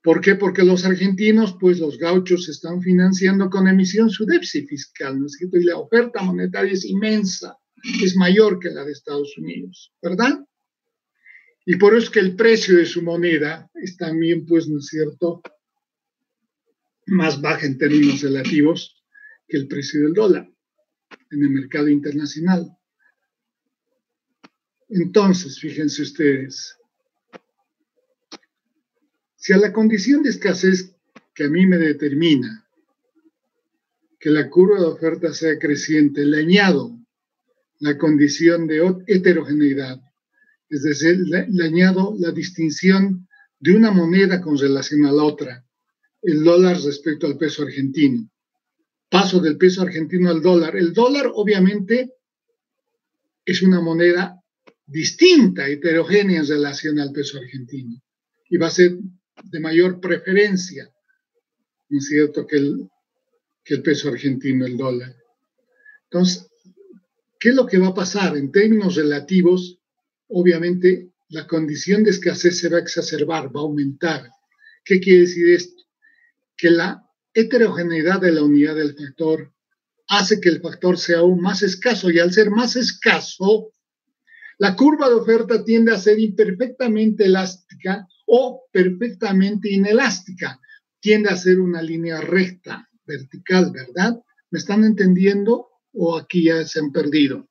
¿Por qué? Porque los argentinos, pues los gauchos están financiando con emisión su déficit fiscal, ¿no es cierto? Y la oferta monetaria es inmensa, es mayor que la de Estados Unidos, ¿verdad? Y por eso es que el precio de su moneda es también, pues, ¿no es cierto?, más baja en términos relativos que el precio del dólar en el mercado internacional. Entonces, fíjense ustedes, si a la condición de escasez que a mí me determina que la curva de oferta sea creciente, le añado la condición de heterogeneidad, es decir, le añado la distinción de una moneda con relación a la otra, el dólar respecto al peso argentino. Paso del peso argentino al dólar. El dólar, obviamente, es una moneda distinta, heterogénea en relación al peso argentino. Y va a ser de mayor preferencia, ¿no es cierto?, que el peso argentino, el dólar. Entonces, ¿qué es lo que va a pasar? En términos relativos, obviamente, la condición de escasez se va a exacerbar, va a aumentar. ¿Qué quiere decir esto? Que la heterogeneidad de la unidad del factor hace que el factor sea aún más escaso, y al ser más escaso, la curva de oferta tiende a ser imperfectamente elástica o perfectamente inelástica. Tiende a ser una línea recta, vertical, ¿verdad? ¿Me están entendiendo o aquí ya se han perdido?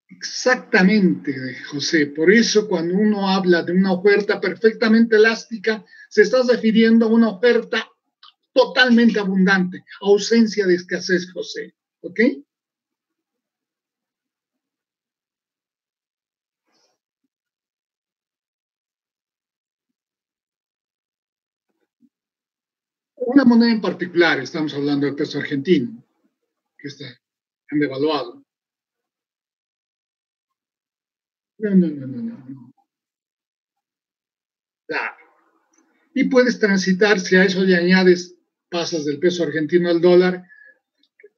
Exactamente, José. Por eso cuando uno habla de una oferta perfectamente elástica, se está refiriendo a una oferta totalmente abundante, ausencia de escasez, José. ¿Ok? Una moneda en particular, estamos hablando del peso argentino, que está devaluado. No. Claro. Y puedes transitar, si a eso le añades, pasas del peso argentino al dólar,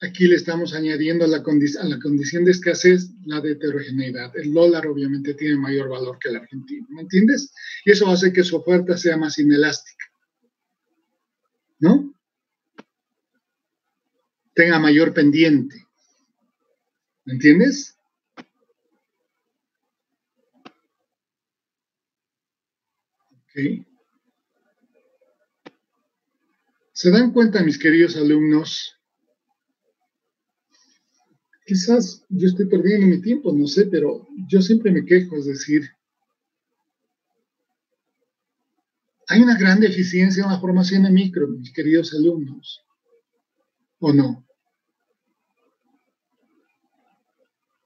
aquí le estamos añadiendo a la condición de escasez la de heterogeneidad. El dólar obviamente tiene mayor valor que el argentino, ¿me entiendes? Y eso hace que su oferta sea más inelástica, ¿no? Tenga mayor pendiente, ¿me entiendes? Okay. ¿Se dan cuenta, mis queridos alumnos? Quizás yo estoy perdiendo mi tiempo, no sé, pero yo siempre me quejo, es decir, hay una gran deficiencia en la formación de micro, mis queridos alumnos, ¿o no?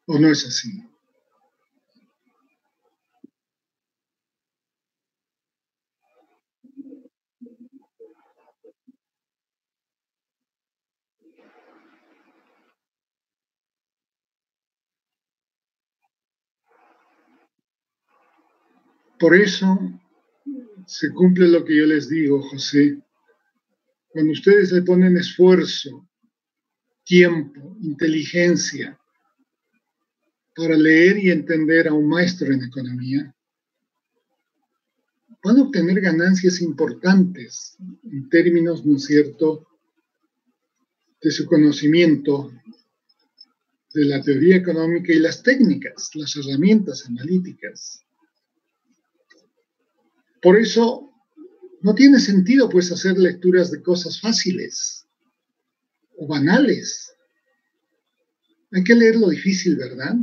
¿O no es así? Por eso se cumple lo que yo les digo, José. Cuando ustedes le ponen esfuerzo, tiempo, inteligencia para leer y entender a un maestro en economía, van a obtener ganancias importantes en términos, ¿no es cierto?, de su conocimiento de la teoría económica y las técnicas, las herramientas analíticas. Por eso no tiene sentido, pues, hacer lecturas de cosas fáciles o banales. Hay que leer lo difícil, ¿verdad?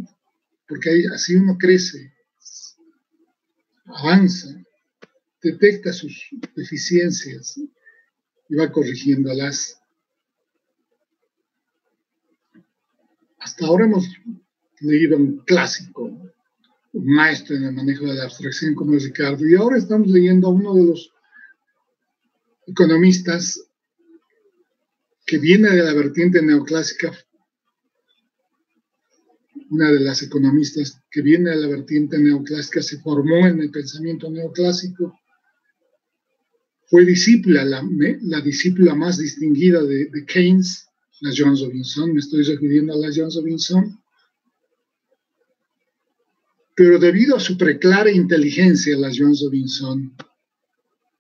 Porque así uno crece, avanza, detecta sus deficiencias y va corrigiéndolas. Hasta ahora hemos leído un clásico, un maestro en el manejo de la abstracción como es Ricardo, y ahora estamos leyendo a uno de los economistas que viene de la vertiente neoclásica, una de las economistas que viene de la vertiente neoclásica, se formó en el pensamiento neoclásico, fue discípula, la discípula más distinguida de Keynes, la Jones Robinson, me estoy refiriendo a la Jones Robinson, pero debido a su preclara inteligencia, la Jones Robinson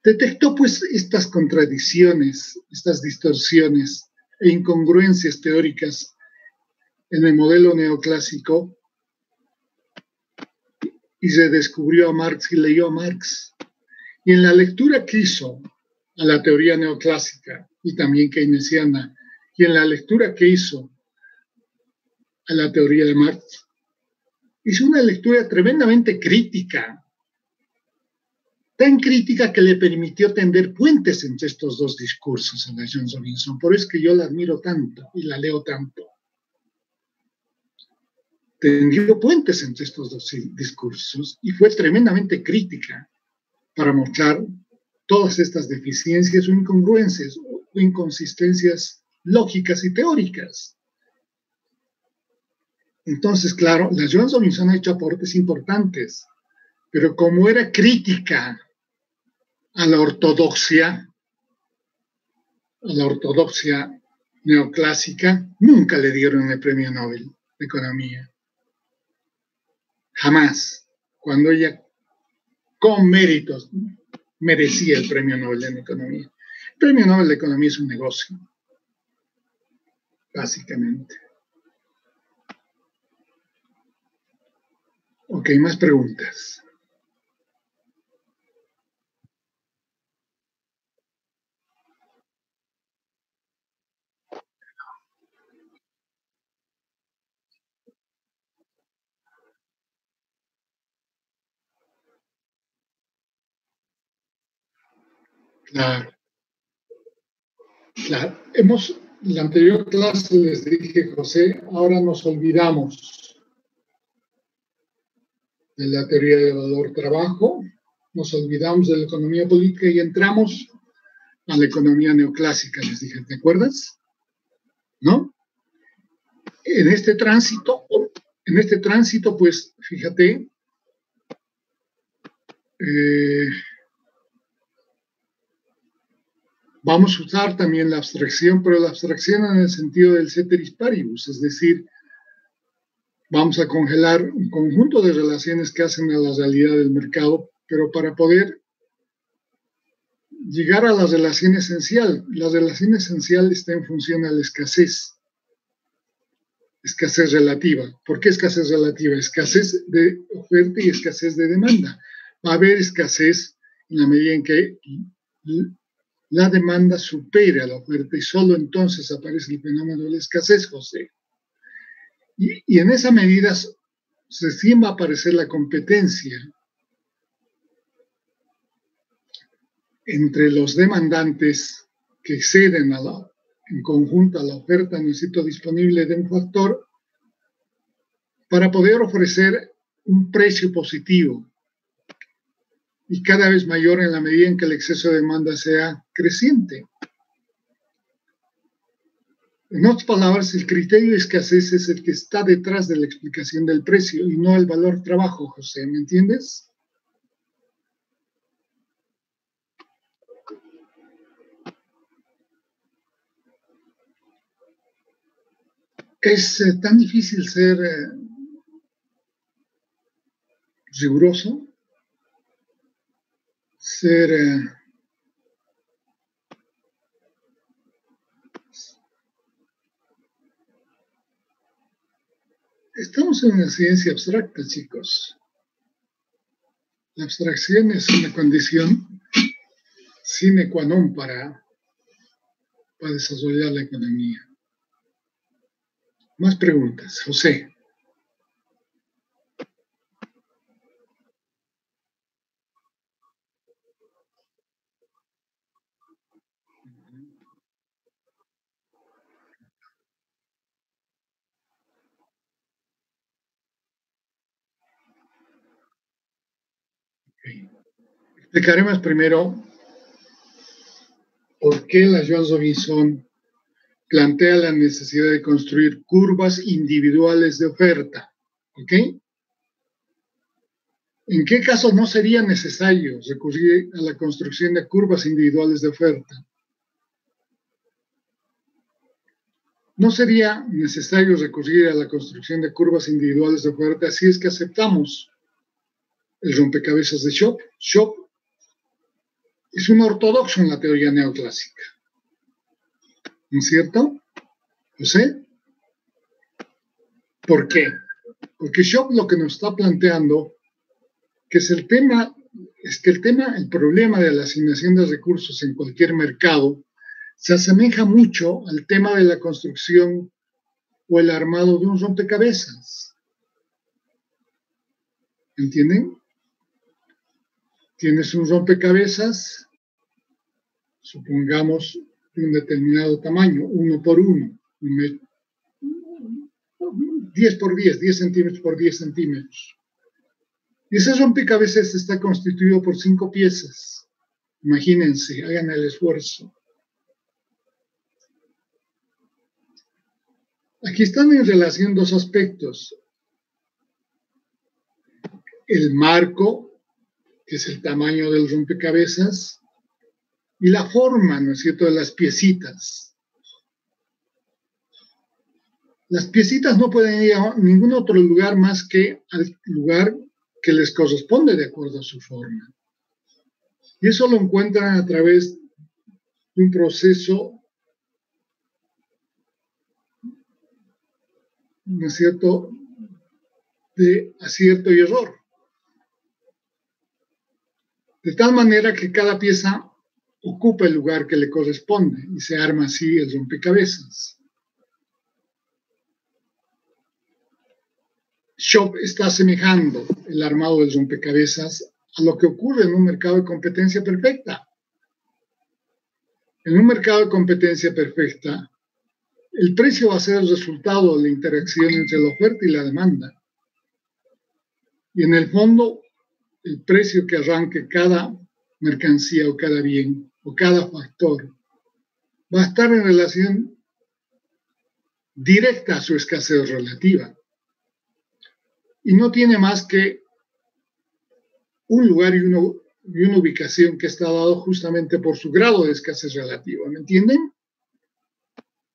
detectó pues estas contradicciones, estas distorsiones e incongruencias teóricas en el modelo neoclásico y se descubrió a Marx y leyó a Marx. Y en la lectura que hizo a la teoría neoclásica y también keynesiana, y en la lectura que hizo a la teoría de Marx, hizo una lectura tremendamente crítica, tan crítica que le permitió tender puentes entre estos dos discursos en la Jones Robinson. Por eso es que yo la admiro tanto y la leo tanto. Tendió puentes entre estos dos discursos y fue tremendamente crítica para mostrar todas estas deficiencias o incongruencias o inconsistencias lógicas y teóricas. Entonces, claro, la Jones Robinson ha hecho aportes importantes, pero como era crítica a la ortodoxia neoclásica, nunca le dieron el premio Nobel de Economía. Jamás. Cuando ella, con méritos, merecía el premio Nobel en Economía. El premio Nobel de Economía es un negocio, básicamente. Ok, más preguntas. Claro, claro. La anterior clase les dije, José, ahora nos olvidamos de la teoría del valor-trabajo, nos olvidamos de la economía política y entramos a la economía neoclásica, les dije, ¿te acuerdas? ¿No? En este tránsito, pues, fíjate, Vamos a usar también la abstracción, pero la abstracción en el sentido del ceteris paribus, es decir, vamos a congelar un conjunto de relaciones que hacen a la realidad del mercado, pero para poder llegar a la relación esencial. La relación esencial está en función a la escasez relativa. ¿Por qué escasez relativa? Escasez de oferta y escasez de demanda. Va a haber escasez en la medida en que la demanda supere a la oferta y solo entonces aparece el fenómeno de la escasez, José. Y en esa medida recién va a aparecer la competencia entre los demandantes que exceden en conjunto a la oferta necesito disponible de un factor para poder ofrecer un precio positivo y cada vez mayor en la medida en que el exceso de demanda sea creciente. En otras palabras, el criterio de escasez es el que está detrás de la explicación del precio y no el valor trabajo, José, ¿me entiendes? Es tan difícil ser riguroso, estamos en una ciencia abstracta, chicos. La abstracción es una condición sine qua non para desarrollar la economía. Más preguntas, José. Okay. Explicaremos primero por qué la Jones-Robinson plantea la necesidad de construir curvas individuales de oferta. ¿Ok? ¿En qué casos no sería necesario recurrir a la construcción de curvas individuales de oferta? No sería necesario recurrir a la construcción de curvas individuales de oferta si es que aceptamos el rompecabezas de Shop. Shop es un ortodoxo en la teoría neoclásica. ¿No es cierto, José? ¿Por qué? Porque Shop lo que nos está planteando que es el problema de la asignación de recursos en cualquier mercado se asemeja mucho al tema de la construcción o el armado de un rompecabezas. ¿Entienden? Tienes un rompecabezas, supongamos de un determinado tamaño, 1 por 1, 10 por 10, 10 centímetros por 10 centímetros. Y ese rompecabezas está constituido por 5 piezas. Imagínense, hagan el esfuerzo. Aquí están en relación dos aspectos. El marco, que es el tamaño del rompecabezas, y la forma, ¿no es cierto?, de las piecitas. Las piecitas no pueden ir a ningún otro lugar más que al lugar que les corresponde de acuerdo a su forma. Y eso lo encuentran a través de un proceso, ¿no es cierto?, de acierto y error. De tal manera que cada pieza ocupa el lugar que le corresponde y se arma así el rompecabezas. Shop está asemejando el armado del rompecabezas a lo que ocurre en un mercado de competencia perfecta. En un mercado de competencia perfecta, el precio va a ser el resultado de la interacción entre la oferta y la demanda. Y en el fondo, el precio que arranque cada mercancía o cada bien o cada factor va a estar en relación directa a su escasez relativa. Y no tiene más que un lugar y y una ubicación que está dado justamente por su grado de escasez relativa. ¿Me entienden?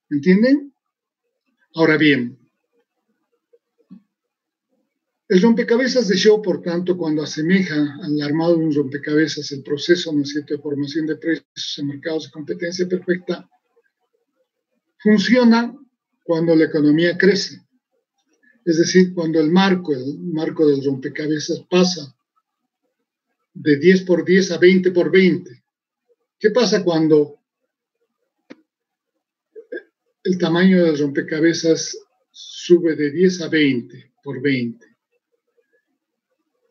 ¿Me entienden? Ahora bien, el rompecabezas de Shaw, por tanto, cuando asemeja al armado de un rompecabezas el proceso, ¿no es cierto?, de formación de precios en mercados de competencia perfecta, funciona cuando la economía crece. Es decir, cuando el marco del rompecabezas pasa de 10 por 10 a 20 por 20. ¿Qué pasa cuando el tamaño del rompecabezas sube de 10 a 20 por 20?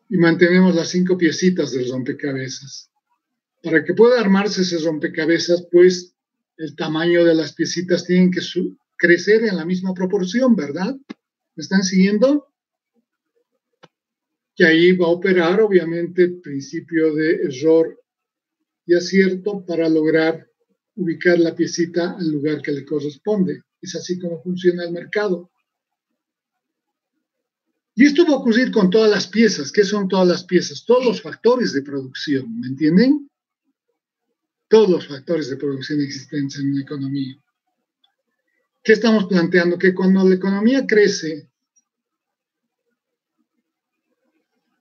Y mantenemos las 5 piecitas del rompecabezas. Para que pueda armarse ese rompecabezas, pues el tamaño de las piecitas tienen que crecer en la misma proporción, ¿verdad? ¿Me están siguiendo? Que ahí va a operar, obviamente, el principio de error y acierto para lograr ubicar la piecita al lugar que le corresponde. Es así como funciona el mercado. Y esto va a ocurrir con todas las piezas. ¿Qué son todas las piezas? Todos los factores de producción, ¿me entienden? Todos los factores de producción existentes en una economía. ¿Qué estamos planteando? Que cuando la economía crece,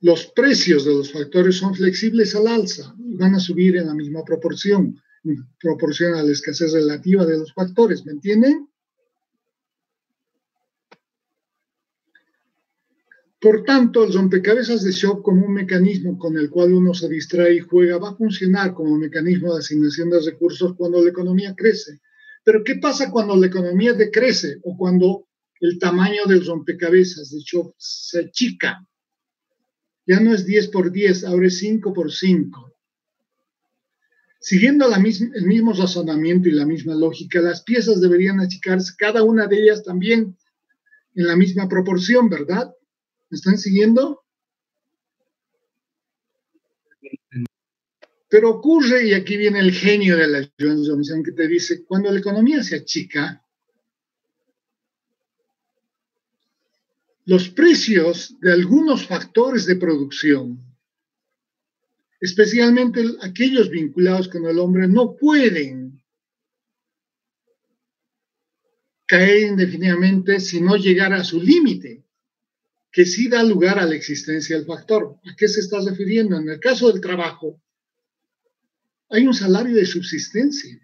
los precios de los factores son flexibles al alza y van a subir en la misma proporción a la escasez relativa de los factores, ¿me entienden? Por tanto, el rompecabezas de Shaw como un mecanismo con el cual uno se distrae y juega va a funcionar como mecanismo de asignación de recursos cuando la economía crece. Pero ¿qué pasa cuando la economía decrece o cuando el tamaño del rompecabezas de Shaw se achica? Ya no es 10 por 10, ahora es 5 por 5. Siguiendo el mismo razonamiento y la misma lógica, las piezas deberían achicarse, cada una de ellas también en la misma proporción, ¿verdad? ¿Me están siguiendo? Pero ocurre, y aquí viene el genio de la Johnson, que te dice, cuando la economía se achica, los precios de algunos factores de producción, especialmente aquellos vinculados con el hombre, no pueden caer indefinidamente si no llegar a su límite, que sí da lugar a la existencia del factor. ¿A qué se está refiriendo? En el caso del trabajo, hay un salario de subsistencia.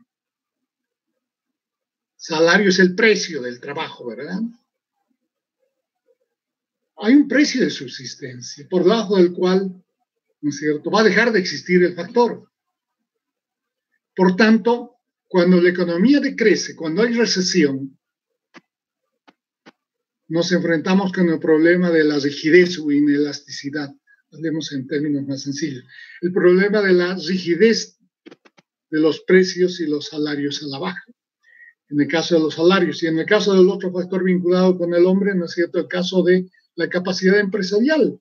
Salario es el precio del trabajo, ¿verdad? Hay un precio de subsistencia, por debajo del cual, ¿no es cierto?, va a dejar de existir el factor. Por tanto, cuando la economía decrece, cuando hay recesión, nos enfrentamos con el problema de la rigidez o inelasticidad. Hablemos en términos más sencillos. El problema de la rigidez de los precios y los salarios a la baja. En el caso de los salarios y en el caso del otro factor vinculado con el hombre, ¿no es cierto?, el caso de la capacidad empresarial,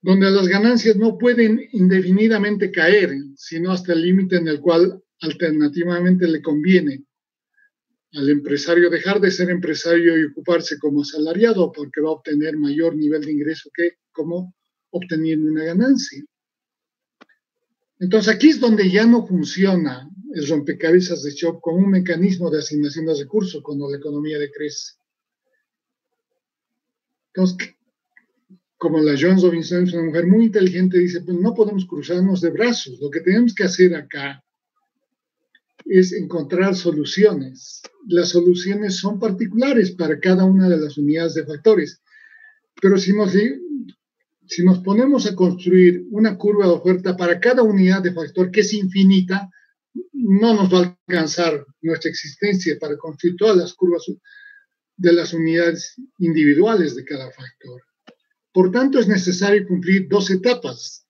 donde las ganancias no pueden indefinidamente caer, sino hasta el límite en el cual alternativamente le conviene al empresario dejar de ser empresario y ocuparse como asalariado porque va a obtener mayor nivel de ingreso que como obteniendo una ganancia. Entonces aquí es donde ya no funciona el rompecabezas de Shaw como un mecanismo de asignación de recursos cuando la economía decrece. Entonces, como la Joan Robinson es una mujer muy inteligente, dice, pues no podemos cruzarnos de brazos. Lo que tenemos que hacer acá es encontrar soluciones. Las soluciones son particulares para cada una de las unidades de factores. Pero si nos ponemos a construir una curva de oferta para cada unidad de factor que es infinita, no nos va a alcanzar nuestra existencia para construir todas las curvas de las unidades individuales de cada factor. Por tanto, es necesario cumplir 2 etapas.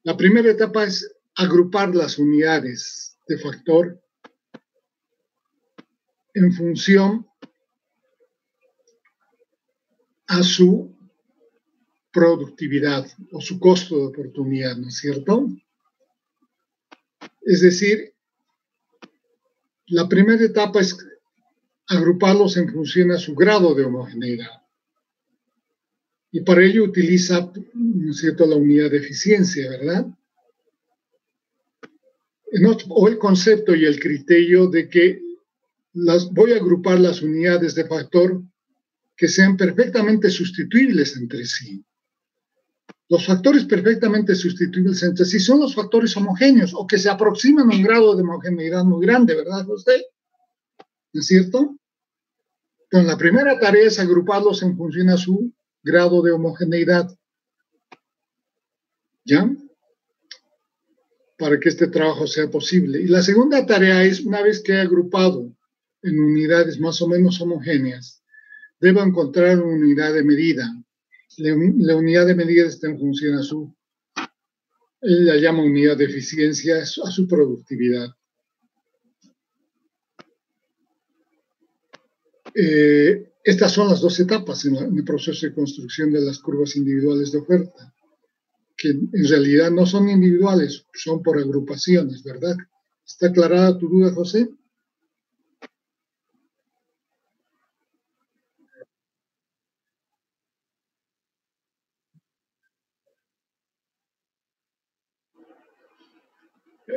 La primera etapa es agrupar las unidades de factor en función a su productividad o su costo de oportunidad, ¿no es cierto? Es decir, la primera etapa es agruparlos en función a su grado de homogeneidad. Y para ello utiliza, ¿no es cierto?, la unidad de eficiencia, ¿verdad? O el concepto y el criterio de que voy a agrupar las unidades de factor que sean perfectamente sustituibles entre sí. Los factores perfectamente sustituibles entre sí son los factores homogéneos o que se aproximan a un grado de homogeneidad muy grande, ¿verdad, José? ¿No es cierto? Entonces, la primera tarea es agruparlos en función a su grado de homogeneidad. ¿Ya? Para que este trabajo sea posible. Y la segunda tarea es, una vez que he agrupado en unidades más o menos homogéneas, debo encontrar una unidad de medida. La unidad de medida está en función a su, él la llama unidad de eficiencia, a su productividad. Estas son las dos etapas en el proceso de construcción de las curvas individuales de oferta, que en realidad no son individuales, son por agrupaciones, ¿verdad? ¿Está aclarada tu duda, José?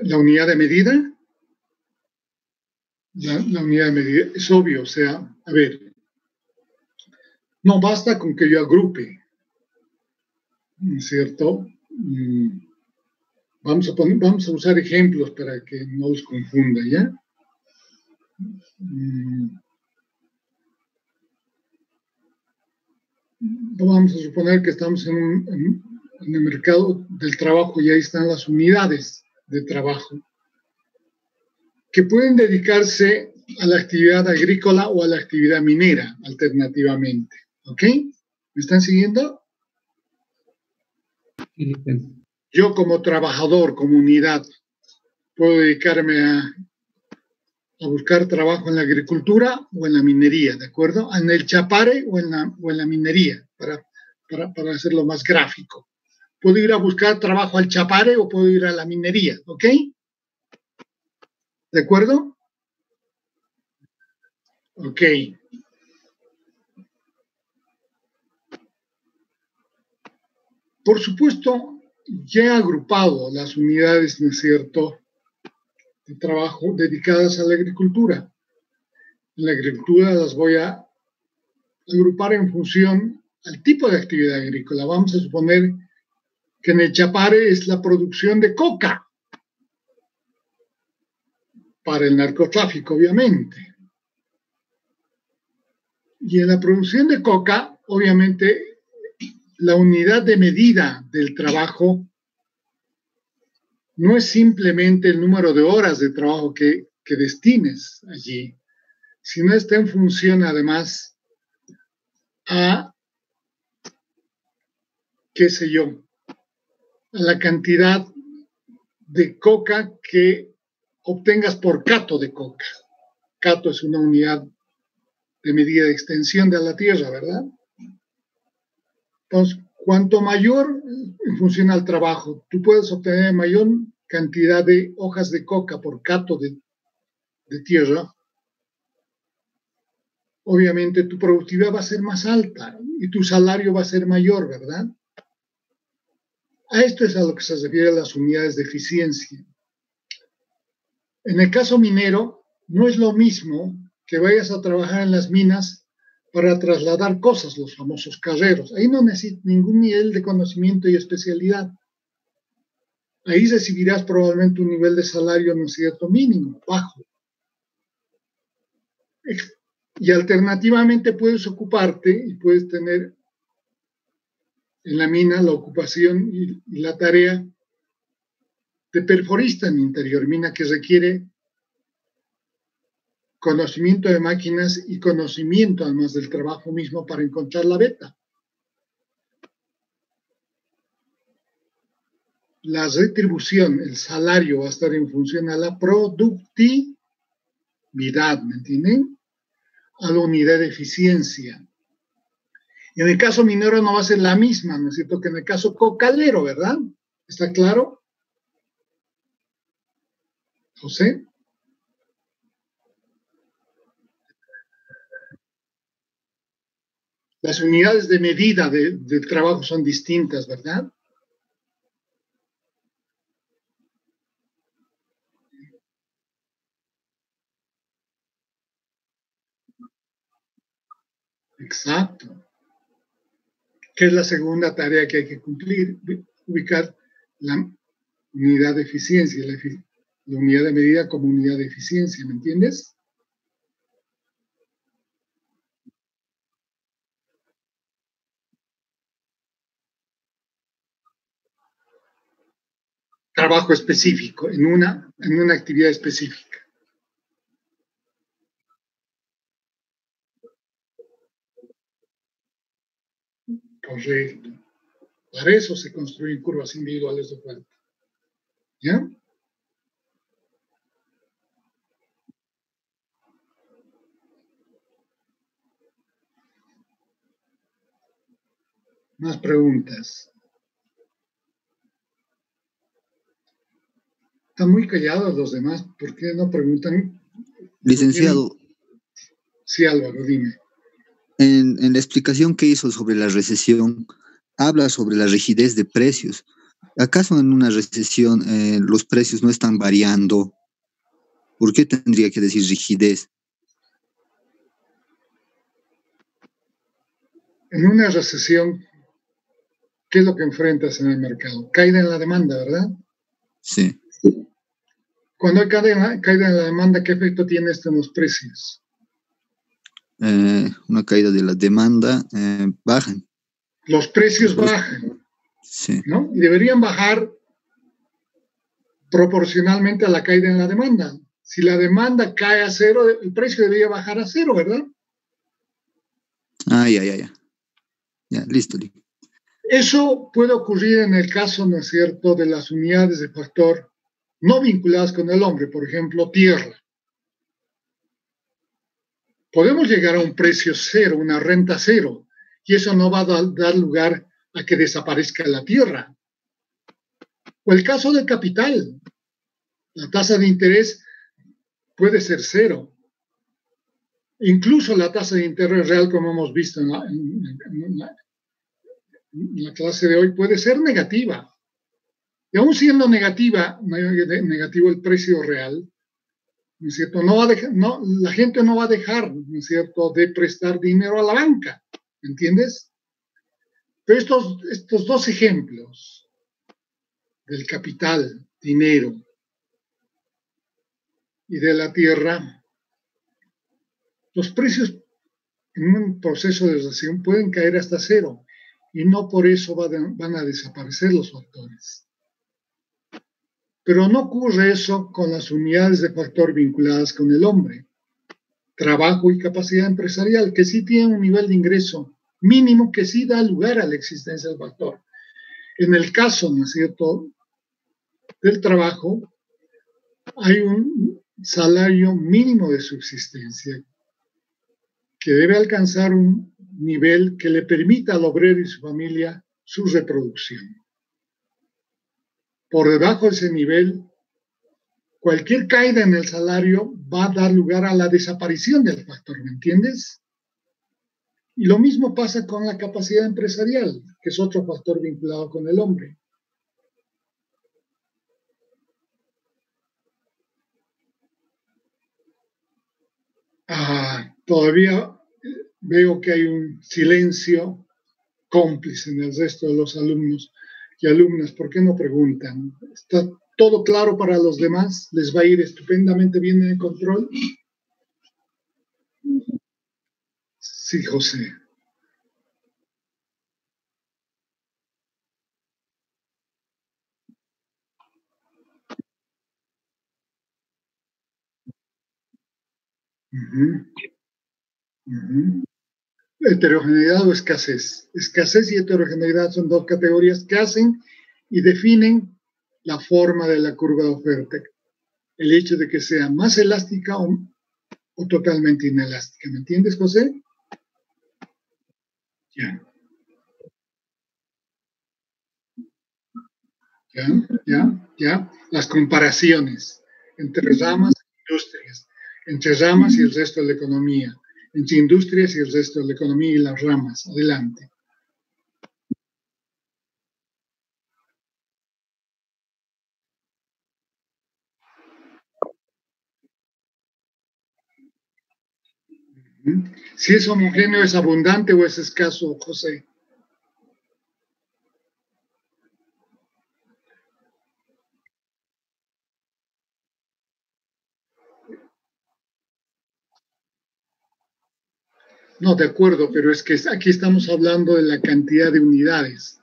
La unidad de medida, la unidad de medida es obvio, o sea, a ver, no basta con que yo agrupe, ¿no es cierto? Vamos a usar ejemplos para que no los confunda, ¿ya? Vamos a suponer que estamos en el mercado del trabajo y ahí están las unidades de trabajo que pueden dedicarse a la actividad agrícola o a la actividad minera, alternativamente. ¿Ok? ¿Me están siguiendo? Yo como trabajador, como unidad, puedo dedicarme a buscar trabajo en la agricultura o en la minería, ¿de acuerdo? En el chapare o en la minería, para hacerlo más gráfico. Puedo ir a buscar trabajo al chapare o puedo ir a la minería, ¿ok? ¿De acuerdo? Ok. Por supuesto, ya he agrupado las unidades, ¿no es cierto?, de trabajo dedicadas a la agricultura. En la agricultura las voy a agrupar en función al tipo de actividad agrícola. Vamos a suponer que en el chapare es la producción de coca para el narcotráfico, obviamente. Y en la producción de coca, obviamente, la unidad de medida del trabajo no es simplemente el número de horas de trabajo que destines allí, sino está en función, además, a, qué sé yo, a la cantidad de coca que obtengas por cato de coca. Cato es una unidad de medida de extensión de la tierra, ¿verdad? Entonces, cuanto mayor en función al trabajo, tú puedes obtener mayor cantidad de hojas de coca por cato de tierra, obviamente tu productividad va a ser más alta y tu salario va a ser mayor, ¿verdad? A esto es a lo que se refiere las unidades de eficiencia. En el caso minero, no es lo mismo que vayas a trabajar en las minas para trasladar cosas, los famosos carreros. Ahí no necesitas ningún nivel de conocimiento y especialidad. Ahí recibirás probablemente un nivel de salario, ¿no es cierto?, mínimo, bajo. Y alternativamente puedes ocuparte y puedes tener en la mina la ocupación y la tarea de perforista en interior, mina que requiere conocimiento de máquinas y conocimiento además del trabajo mismo para encontrar la beta. La retribución, el salario va a estar en función a la productividad, ¿me entienden? A la unidad de eficiencia. Y en el caso minero no va a ser la misma, ¿no es cierto?, que en el caso cocalero, ¿verdad? ¿Está claro? José. Las unidades de medida del trabajo son distintas, ¿verdad? Exacto. ¿Qué es la segunda tarea que hay que cumplir? Ubicar la unidad de eficiencia, la unidad de medida como unidad de eficiencia, ¿me entiendes? Trabajo específico, en una actividad específica. Correcto. Para eso se construyen curvas individuales de oferta. ¿Ya? Más preguntas. Están muy callados los demás. ¿Por qué no preguntan? Licenciado. Sí, Álvaro, dime. En la explicación que hizo sobre la recesión, habla sobre la rigidez de precios. ¿Acaso en una recesión los precios no están variando? ¿Por qué tendría que decir rigidez? En una recesión, ¿qué es lo que enfrentas en el mercado? Caída en la demanda, ¿verdad? Sí. Cuando hay caída en la demanda, ¿qué efecto tiene esto en los precios? Una caída de la demanda, bajan. Los precios bajan, sí, ¿no? Y deberían bajar proporcionalmente a la caída en la demanda. Si la demanda cae a cero, el precio debería bajar a cero, ¿verdad? Ya, listo. Eso puede ocurrir en el caso, ¿no es cierto?, de las unidades de factor no vinculadas con el hombre, por ejemplo, tierra. Podemos llegar a un precio cero, una renta cero, y eso no va a dar lugar a que desaparezca la tierra. O el caso del capital. La tasa de interés puede ser cero. Incluso la tasa de interés real, como hemos visto en la clase de hoy, puede ser negativa. Y aún siendo negativo el precio real, ¿no es cierto? La gente no va a dejar, ¿no es cierto?, de prestar dinero a la banca, ¿me entiendes? Pero estos dos ejemplos del capital, dinero y de la tierra, los precios en un proceso de recesión pueden caer hasta cero y no por eso van a desaparecer los factores. Pero no ocurre eso con las unidades de factor vinculadas con el hombre. Trabajo y capacidad empresarial, que sí tienen un nivel de ingreso mínimo que sí da lugar a la existencia del factor. En el caso, ¿no es cierto?, del trabajo, hay un salario mínimo de subsistencia que debe alcanzar un nivel que le permita al obrero y su familia su reproducción. Por debajo de ese nivel, cualquier caída en el salario va a dar lugar a la desaparición del factor, ¿me entiendes? Y lo mismo pasa con la capacidad empresarial, que es otro factor vinculado con el hombre. Todavía veo que hay un silencio cómplice en el resto de los alumnos y alumnas. ¿Por qué no preguntan? ¿Está todo claro para los demás? ¿Les va a ir estupendamente bien en el control? Sí, José. Heterogeneidad o escasez. Escasez y heterogeneidad son dos categorías que hacen y definen la forma de la curva de oferta. El hecho de que sea más elástica o totalmente inelástica. ¿Me entiendes, José? Ya. Las comparaciones entre ramas e industrias, entre ramas y el resto de la economía, entre industrias y el resto de la economía y las ramas. Adelante. Si es homogéneo, ¿es abundante o es escaso, José? No, de acuerdo, pero es que aquí estamos hablando de la cantidad de unidades.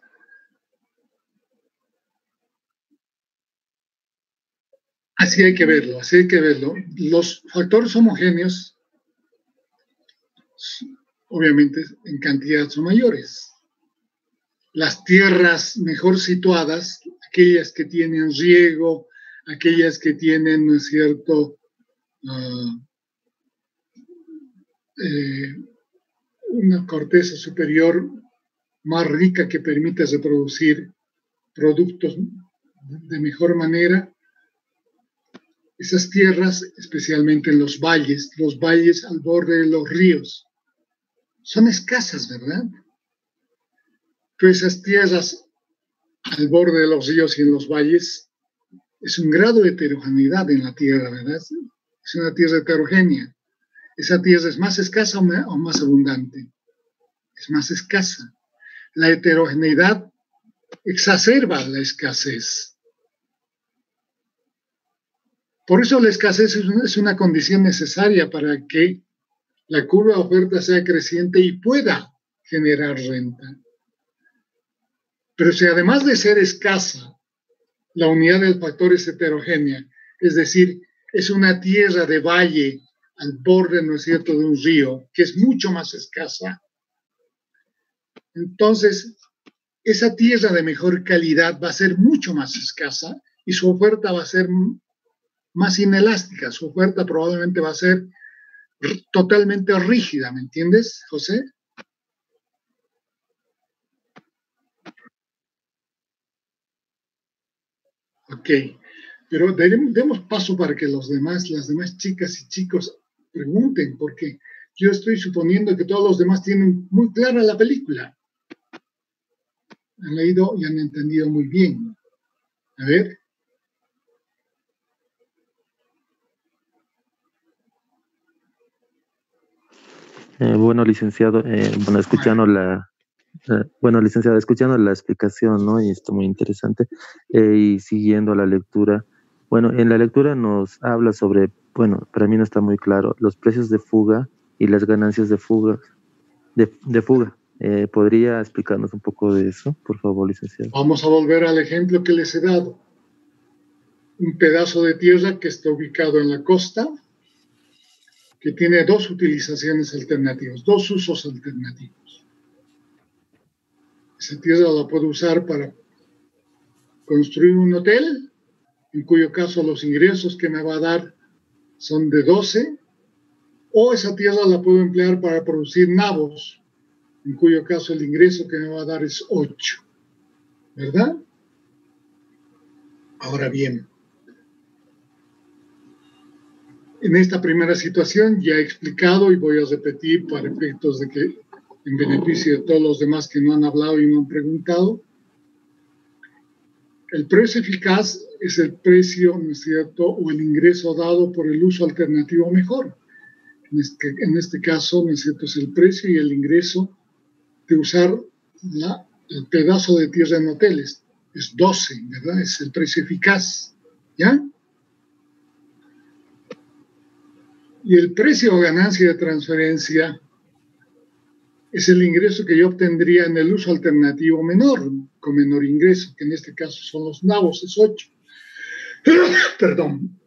Así hay que verlo, así hay que verlo. Los factores homogéneos, obviamente, en cantidad son mayores. Las tierras mejor situadas, aquellas que tienen riego, aquellas que tienen, ¿no es cierto?, una corteza superior más rica que permite reproducir productos de mejor manera. Esas tierras, especialmente en los valles al borde de los ríos, son escasas, ¿verdad? Pero esas tierras al borde de los ríos y en los valles es un grado de heterogeneidad en la tierra, ¿verdad? Es una tierra heterogénea. Esa tierra es más escasa o más abundante. Es más escasa. La heterogeneidad exacerba la escasez. Por eso la escasez es una condición necesaria para que la curva de oferta sea creciente y pueda generar renta. Pero si además de ser escasa, la unidad del factor es heterogénea, es decir, es una tierra de valle al borde, ¿no es cierto?, de un río, que es mucho más escasa, entonces esa tierra de mejor calidad va a ser mucho más escasa y su oferta va a ser más inelástica, su oferta probablemente va a ser totalmente rígida, ¿me entiendes, José? Ok, pero demos paso para que las demás chicas y chicos pregunten, porque yo estoy suponiendo que todos los demás tienen muy clara la película. Han leído y han entendido muy bien. A ver. Bueno, licenciado, licenciado, escuchando la explicación, ¿no? Y está muy interesante. Y siguiendo la lectura, bueno, en la lectura nos habla sobre, bueno, para mí no está muy claro, los precios de fuga y las ganancias de fuga. ¿Podría explicarnos un poco de eso, por favor, licenciado? Vamos a volver al ejemplo que les he dado. Un pedazo de tierra que está ubicado en la costa, que tiene dos utilizaciones alternativas, dos usos alternativos. Esa tierra la puedo usar para construir un hotel, en cuyo caso los ingresos que me va a dar son de 12, o esa tierra la puedo emplear para producir nabos, en cuyo caso el ingreso que me va a dar es 8, ¿verdad? Ahora bien, en esta primera situación ya he explicado y voy a repetir para efectos de que, en beneficio de todos los demás que no han hablado y no han preguntado, el precio eficaz es el precio, ¿no es cierto?, o el ingreso dado por el uso alternativo mejor. En este caso, ¿no es cierto?, es el precio y el ingreso de usar el pedazo de tierra en hoteles. Es 12, ¿verdad? Es el precio eficaz, ¿ya? Y el precio o ganancia de transferencia es el ingreso que yo obtendría en el uso alternativo menor, con menor ingreso, que en este caso son los nabos, es 8. Perdón.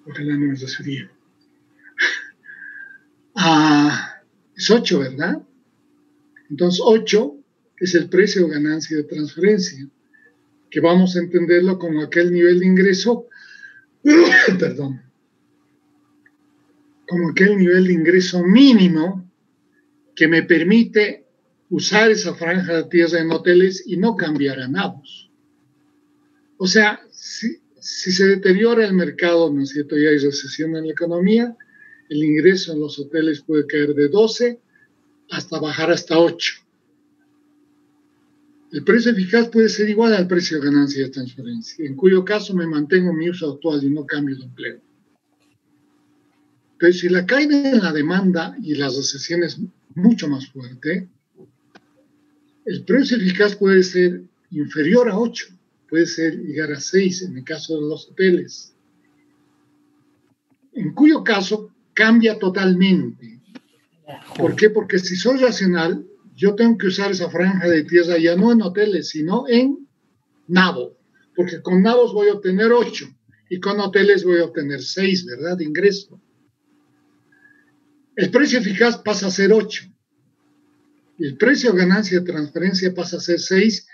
Ojalá no me resfríe. Es 8, ¿verdad? Entonces, 8 es el precio o ganancia de transferencia, que vamos a entenderlo como aquel nivel de ingreso, perdón, como aquel nivel de ingreso mínimo que me permite usar esa franja de tierra en hoteles y no cambiar a nabos. O sea, si se deteriora el mercado, ¿no es cierto? Y hay recesión en la economía, el ingreso en los hoteles puede caer de 12 hasta bajar hasta 8. El precio eficaz puede ser igual al precio de ganancia de transferencia, en cuyo caso me mantengo en mi uso actual y no cambio de empleo. Pero si la caída en la demanda y la recesión es mucho más fuerte, el precio eficaz puede ser inferior a 8, puede ser llegar a 6 en el caso de los hoteles, en cuyo caso cambia totalmente. ¿Por qué? Porque si soy racional, yo tengo que usar esa franja de tierra ya no en hoteles, sino en nabo, porque con nabos voy a obtener 8 y con hoteles voy a obtener 6, ¿verdad? De ingreso. El precio eficaz pasa a ser 8. Y el precio de ganancia de transferencia pasa a ser 6,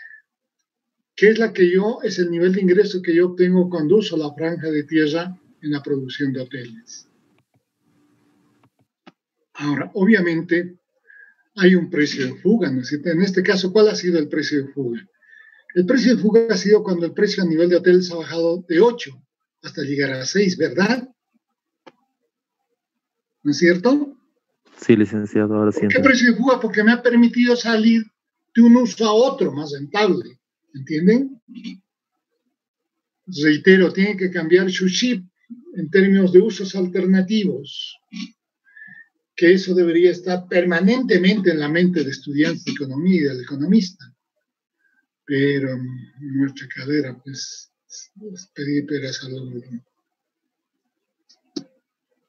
que es el nivel de ingreso que yo obtengo cuando uso la franja de tierra en la producción de hoteles. Ahora, obviamente, hay un precio de fuga, ¿no es cierto? En este caso, ¿cuál ha sido el precio de fuga? El precio de fuga ha sido cuando el precio a nivel de hoteles ha bajado de 8 hasta llegar a 6, ¿verdad? ¿No es cierto? Sí, licenciado, ahora sí. ¿Qué precio de fuga? Porque me ha permitido salir de un uso a otro más rentable, ¿entienden? Reitero, tiene que cambiar su chip en términos de usos alternativos, que eso debería estar permanentemente en la mente del estudiante de economía y del economista. Pero en nuestra carrera, pues, es pedir peras al olmo.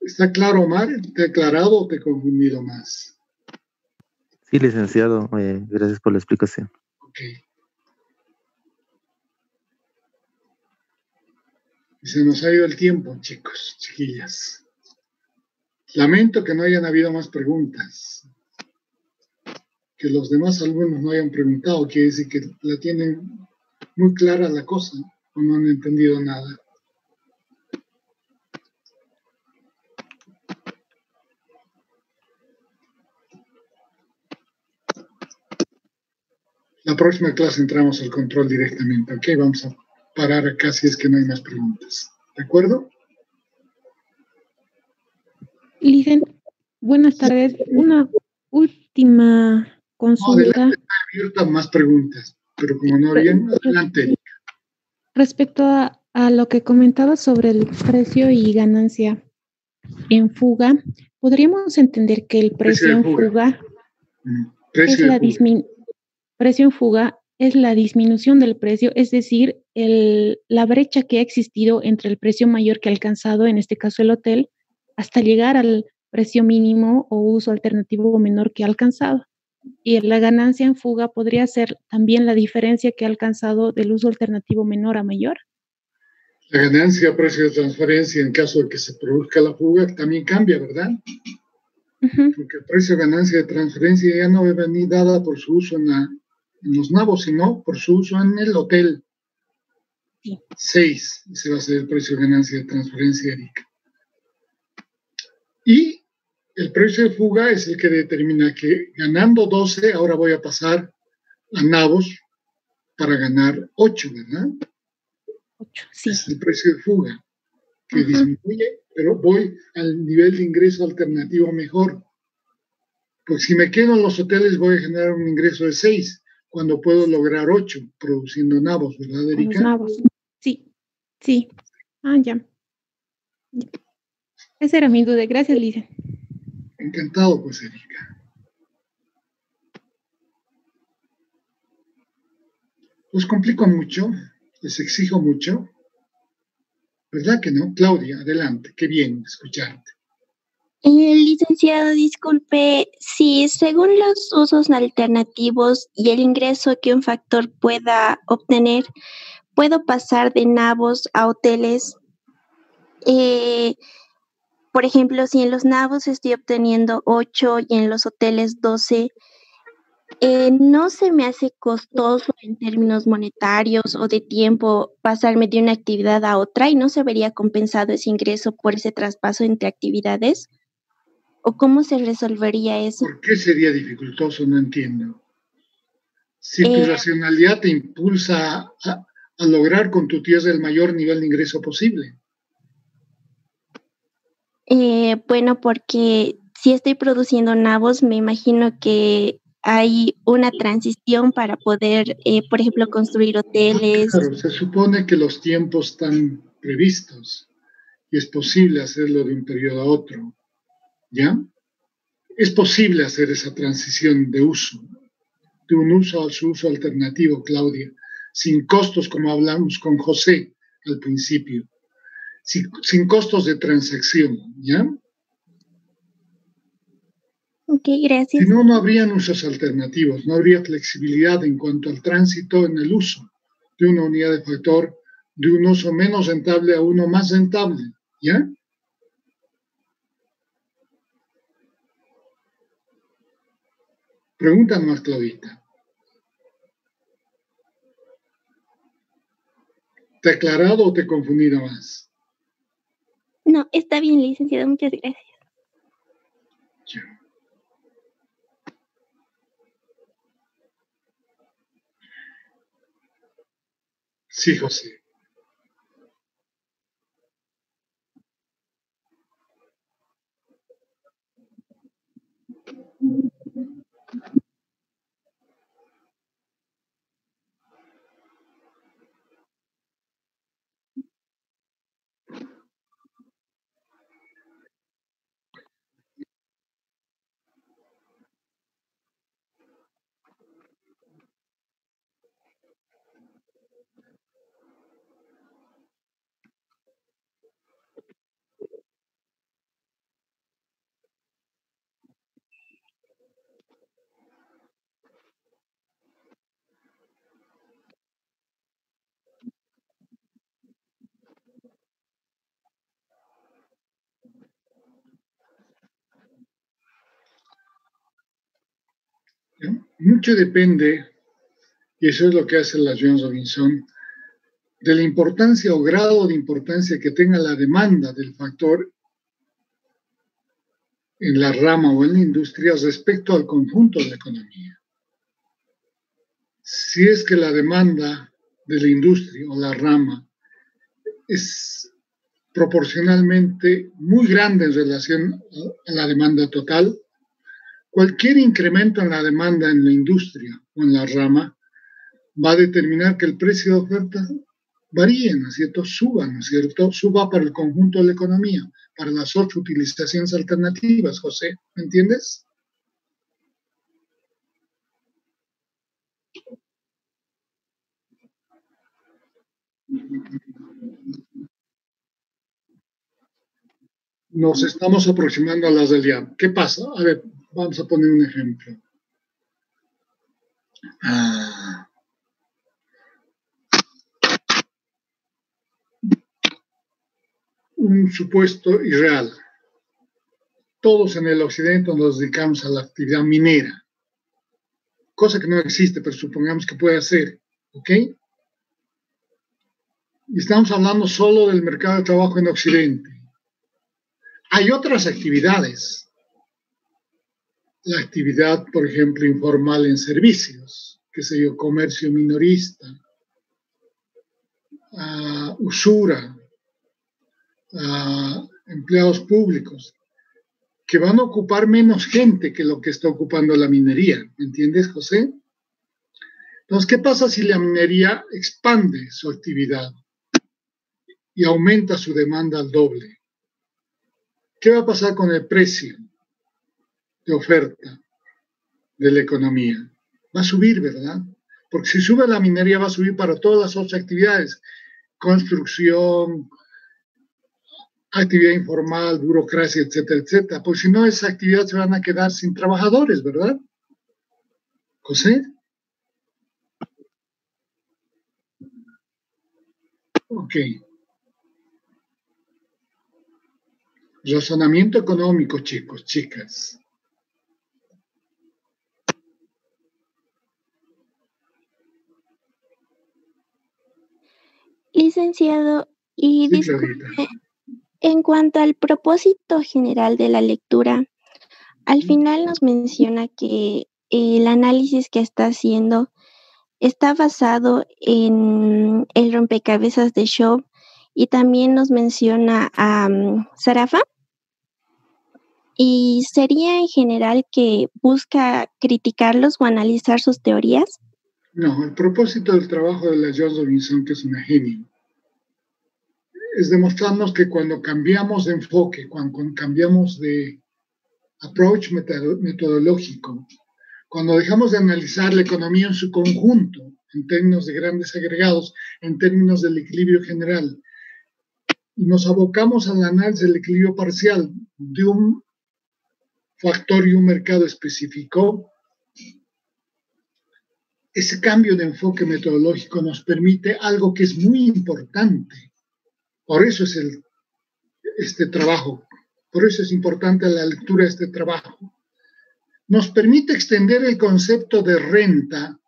¿Está claro, Omar? ¿Te he aclarado o te he confundido más? Sí, licenciado, gracias por la explicación. Ok. Y se nos ha ido el tiempo, chicos, chiquillas. Lamento que no hayan habido más preguntas. Que los demás alumnos no hayan preguntado, quiere decir que la tienen muy clara la cosa o no han entendido nada. La próxima clase entramos al control directamente, ¿ok? Vamos a parar acá si es que no hay más preguntas. ¿De acuerdo? Licen, buenas tardes. Una última consulta. No, está abierta más preguntas, pero como no habían, adelante. Respecto a lo que comentaba sobre el precio y ganancia en fuga, podríamos entender que el precio en fuga es la precio en fuga es la disminución del precio, es decir, la brecha que ha existido entre el precio mayor que ha alcanzado, en este caso el hotel, hasta llegar al precio mínimo o uso alternativo menor que ha alcanzado. Y la ganancia en fuga podría ser también la diferencia que ha alcanzado del uso alternativo menor a mayor. La ganancia a precio de transferencia en caso de que se produzca la fuga también cambia, ¿verdad? Porque el precio de ganancia de transferencia ya no va a venir dada por su uso en los nabos, sino por su uso en el hotel. Sí. 6, ese va a ser el precio de ganancia de transferencia, Erika. Y el precio de fuga es el que determina que ganando 12, ahora voy a pasar a nabos para ganar 8, ¿verdad? 8, sí. Es el precio de fuga, que disminuye, pero voy al nivel de ingreso alternativo mejor. Porque si me quedo en los hoteles voy a generar un ingreso de 6, cuando puedo lograr 8 produciendo nabos, ¿verdad, Erika? Los nabos, sí, sí. Ah, ya. Esa era mi duda. Gracias, Lisa. Encantado, pues, Erika. ¿Los complico mucho? ¿Les exijo mucho? ¿Verdad que no? Claudia, adelante. Qué bien escucharte. Licenciado, disculpe, si según los usos alternativos y el ingreso que un factor pueda obtener, puedo pasar de nabos a hoteles. Por ejemplo, si en los nabos estoy obteniendo 8 y en los hoteles 12, ¿no se me hace costoso en términos monetarios o de tiempo pasarme de una actividad a otra y no se vería compensado ese ingreso por ese traspaso entre actividades? ¿O cómo se resolvería eso? ¿Por qué sería dificultoso? No entiendo. Si tu racionalidad te impulsa a lograr con tu tierra el mayor nivel de ingreso posible. Bueno, porque si estoy produciendo nabos, me imagino que hay una transición para poder, por ejemplo, construir hoteles. Claro, se supone que los tiempos están previstos y es posible hacerlo de un periodo a otro, ¿ya? Es posible hacer esa transición de uso, de un uso a su uso alternativo, Claudia, sin costos, como hablamos con José al principio, sin costos de transacción, ¿ya? Ok, Si gracias. no, no habrían usos alternativos, no habría flexibilidad en cuanto al tránsito en el uso de una unidad de factor, de un uso menos rentable a uno más rentable, ¿ya? Pregunta más, Claudita. ¿Te he aclarado o te he confundido más? No, está bien, licenciado, muchas gracias. Ya. Sí, José. ¿Ya? Mucho depende, y eso es lo que hace la Jones Robinson, de la importancia o grado de importancia que tenga la demanda del factor en la rama o en la industria respecto al conjunto de la economía. Si es que la demanda de la industria o la rama es proporcionalmente muy grande en relación a la demanda total, cualquier incremento en la demanda en la industria o en la rama va a determinar que el precio de oferta varíe, ¿no es cierto? Suba, ¿no es cierto? Suba para el conjunto de la economía, para las 8 utilizaciones alternativas, José, ¿me entiendes? Nos estamos aproximando a las del día. ¿Qué pasa? A ver, vamos a poner un ejemplo. Un supuesto irreal. Todos en el occidente nos dedicamos a la actividad minera, cosa que no existe, pero supongamos que puede ser, ¿ok? Y estamos hablando solo del mercado de trabajo en occidente. Hay otras actividades. La actividad, por ejemplo, informal en servicios, qué sé yo, comercio minorista, usura, empleados públicos, que van a ocupar menos gente que lo que está ocupando la minería. ¿Me entiendes, José? Entonces, ¿qué pasa si la minería expande su actividad y aumenta su demanda al doble? ¿Qué va a pasar con el precio de oferta de la economía? Va a subir, ¿verdad? Porque si sube la minería, va a subir para todas las otras actividades. Construcción, actividad informal, burocracia, etcétera, etcétera. Porque si no, esas actividades se van a quedar sin trabajadores, ¿verdad? José. Ok. Razonamiento económico, chicos, chicas. Licenciado, y Sí, disculpe, en cuanto al propósito general de la lectura, al final nos menciona que el análisis que está haciendo está basado en el rompecabezas de Shaw y también nos menciona a Sarafa. ¿Y sería en general que busca criticarlos o analizar sus teorías? No, el propósito del trabajo de la Jones Robinson, que es una genio, es demostrarnos que cuando cambiamos de enfoque, cuando cambiamos de approach metodológico, cuando dejamos de analizar la economía en su conjunto, en términos de grandes agregados, en términos del equilibrio general, y nos abocamos al análisis del equilibrio parcial de un factor y un mercado específico, ese cambio de enfoque metodológico nos permite algo que es muy importante. Por eso es este trabajo, por eso es importante la lectura de este trabajo. Nos permite extender el concepto de renta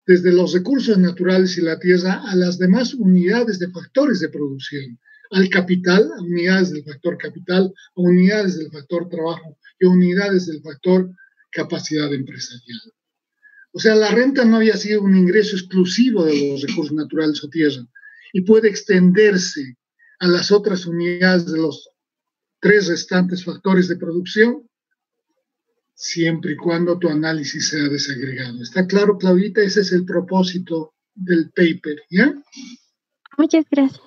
desde los recursos naturales y la tierra a las demás unidades de factores de producción, al capital, a unidades del factor capital, a unidades del factor trabajo y a unidades del factor capacidad empresarial. O sea, la renta no había sido un ingreso exclusivo de los recursos naturales o tierra y puede extenderse a las otras unidades de los 3 restantes factores de producción, siempre y cuando tu análisis sea desagregado. ¿Está claro, Claudita? Ese es el propósito del paper, ¿ya? Muchas gracias.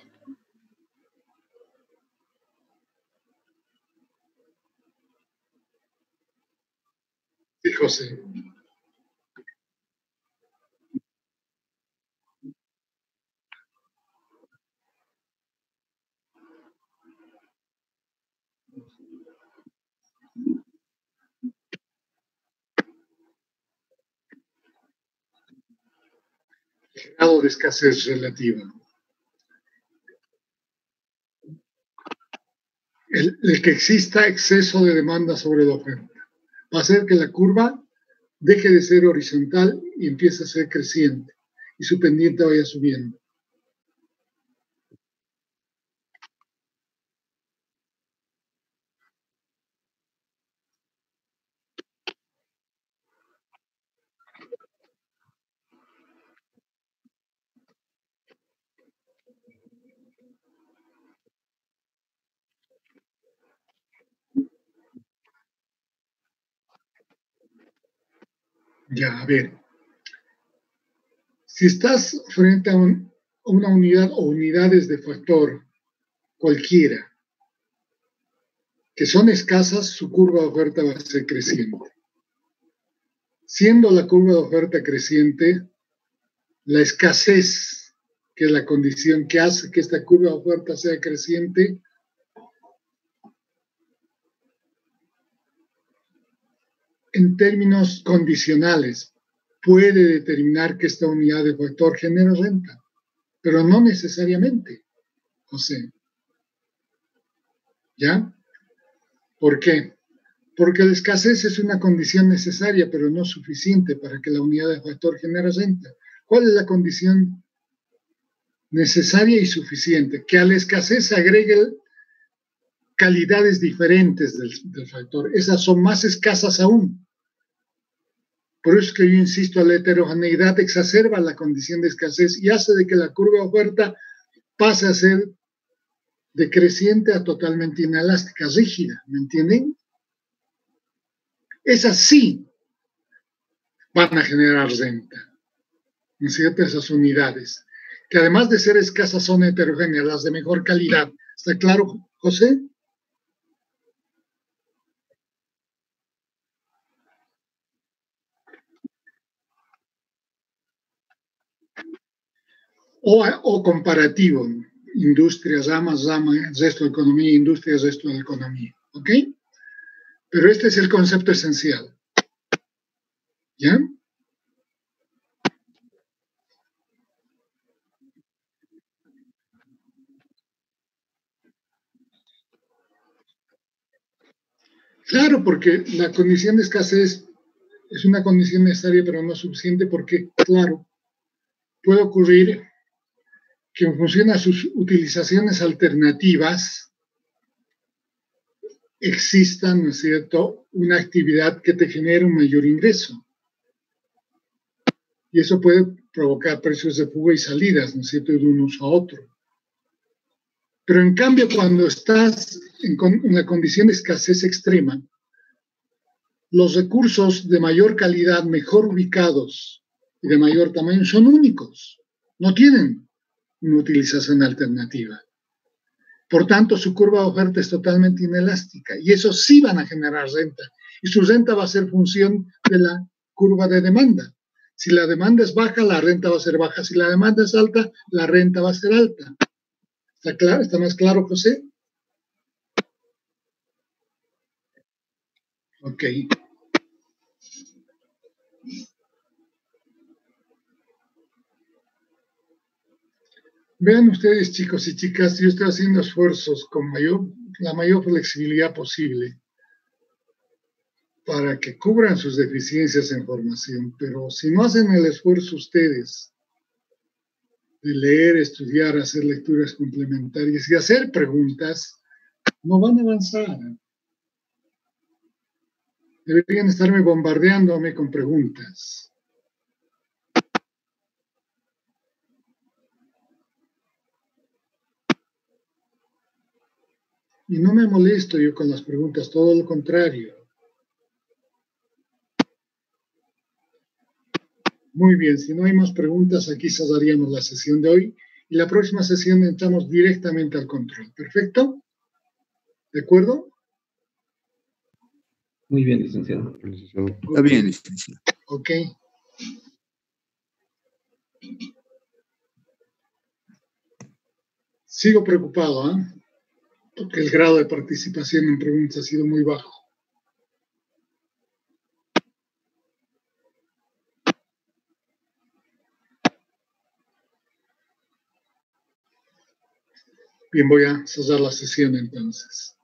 Sí, José. El grado de escasez relativa. El que exista exceso de demanda sobre la oferta. Va a hacer que la curva deje de ser horizontal y empiece a ser creciente y su pendiente vaya subiendo. Ya, a ver. Si estás frente a una unidad o unidades de factor cualquiera que son escasas, su curva de oferta va a ser creciente. Siendo la curva de oferta creciente, la escasez, que es la condición que hace que esta curva de oferta sea creciente, en términos condicionales, puede determinar que esta unidad de factor genera renta, pero no necesariamente, José. ¿Ya? ¿Por qué? Porque la escasez es una condición necesaria, pero no suficiente para que la unidad de factor genere renta. ¿Cuál es la condición necesaria y suficiente? Que a la escasez se agreguen calidades diferentes del factor. Esas son más escasas aún. Por eso es que yo insisto, la heterogeneidad exacerba la condición de escasez y hace de que la curva de oferta pase a ser decreciente a totalmente inelástica, rígida, ¿me entienden? Esas sí van a generar renta, ¿no es cierto? Esas unidades, que además de ser escasas son heterogéneas, las de mejor calidad. ¿Está claro, José? O comparativo, industria, rama, resto de economía, industria, resto de economía, ¿ok? Pero este es el concepto esencial, ¿ya? Claro, porque la condición de escasez es una condición necesaria, pero no suficiente, porque, claro, puede ocurrir que en función a sus utilizaciones alternativas exista, ¿no es cierto?, una actividad que te genere un mayor ingreso. Y eso puede provocar precios de fuga y salidas, ¿no es cierto?, de un uso a otro. Pero en cambio, cuando estás en la condición de escasez extrema, los recursos de mayor calidad, mejor ubicados y de mayor tamaño son únicos. No tienen una utilización alternativa. Por tanto, su curva de oferta es totalmente inelástica y eso sí van a generar renta. Y su renta va a ser función de la curva de demanda. Si la demanda es baja, la renta va a ser baja. Si la demanda es alta, la renta va a ser alta. ¿Está claro? ¿Está más claro, José? Ok. Vean ustedes, chicos y chicas, yo estoy haciendo esfuerzos con la mayor flexibilidad posible para que cubran sus deficiencias en formación, pero si no hacen el esfuerzo ustedes de leer, estudiar, hacer lecturas complementarias y hacer preguntas, no van a avanzar. Deberían estarme bombardeándome con preguntas. Y no me molesto yo con las preguntas, todo lo contrario. Muy bien, si no hay más preguntas, aquí cerraríamos la sesión de hoy y la próxima sesión entramos directamente al control. ¿Perfecto? ¿De acuerdo? Muy bien, licenciado. Está bien, licenciado. Ok. Sigo preocupado, ¿eh? Porque el grado de participación en preguntas ha sido muy bajo. Bien, voy a cerrar la sesión entonces.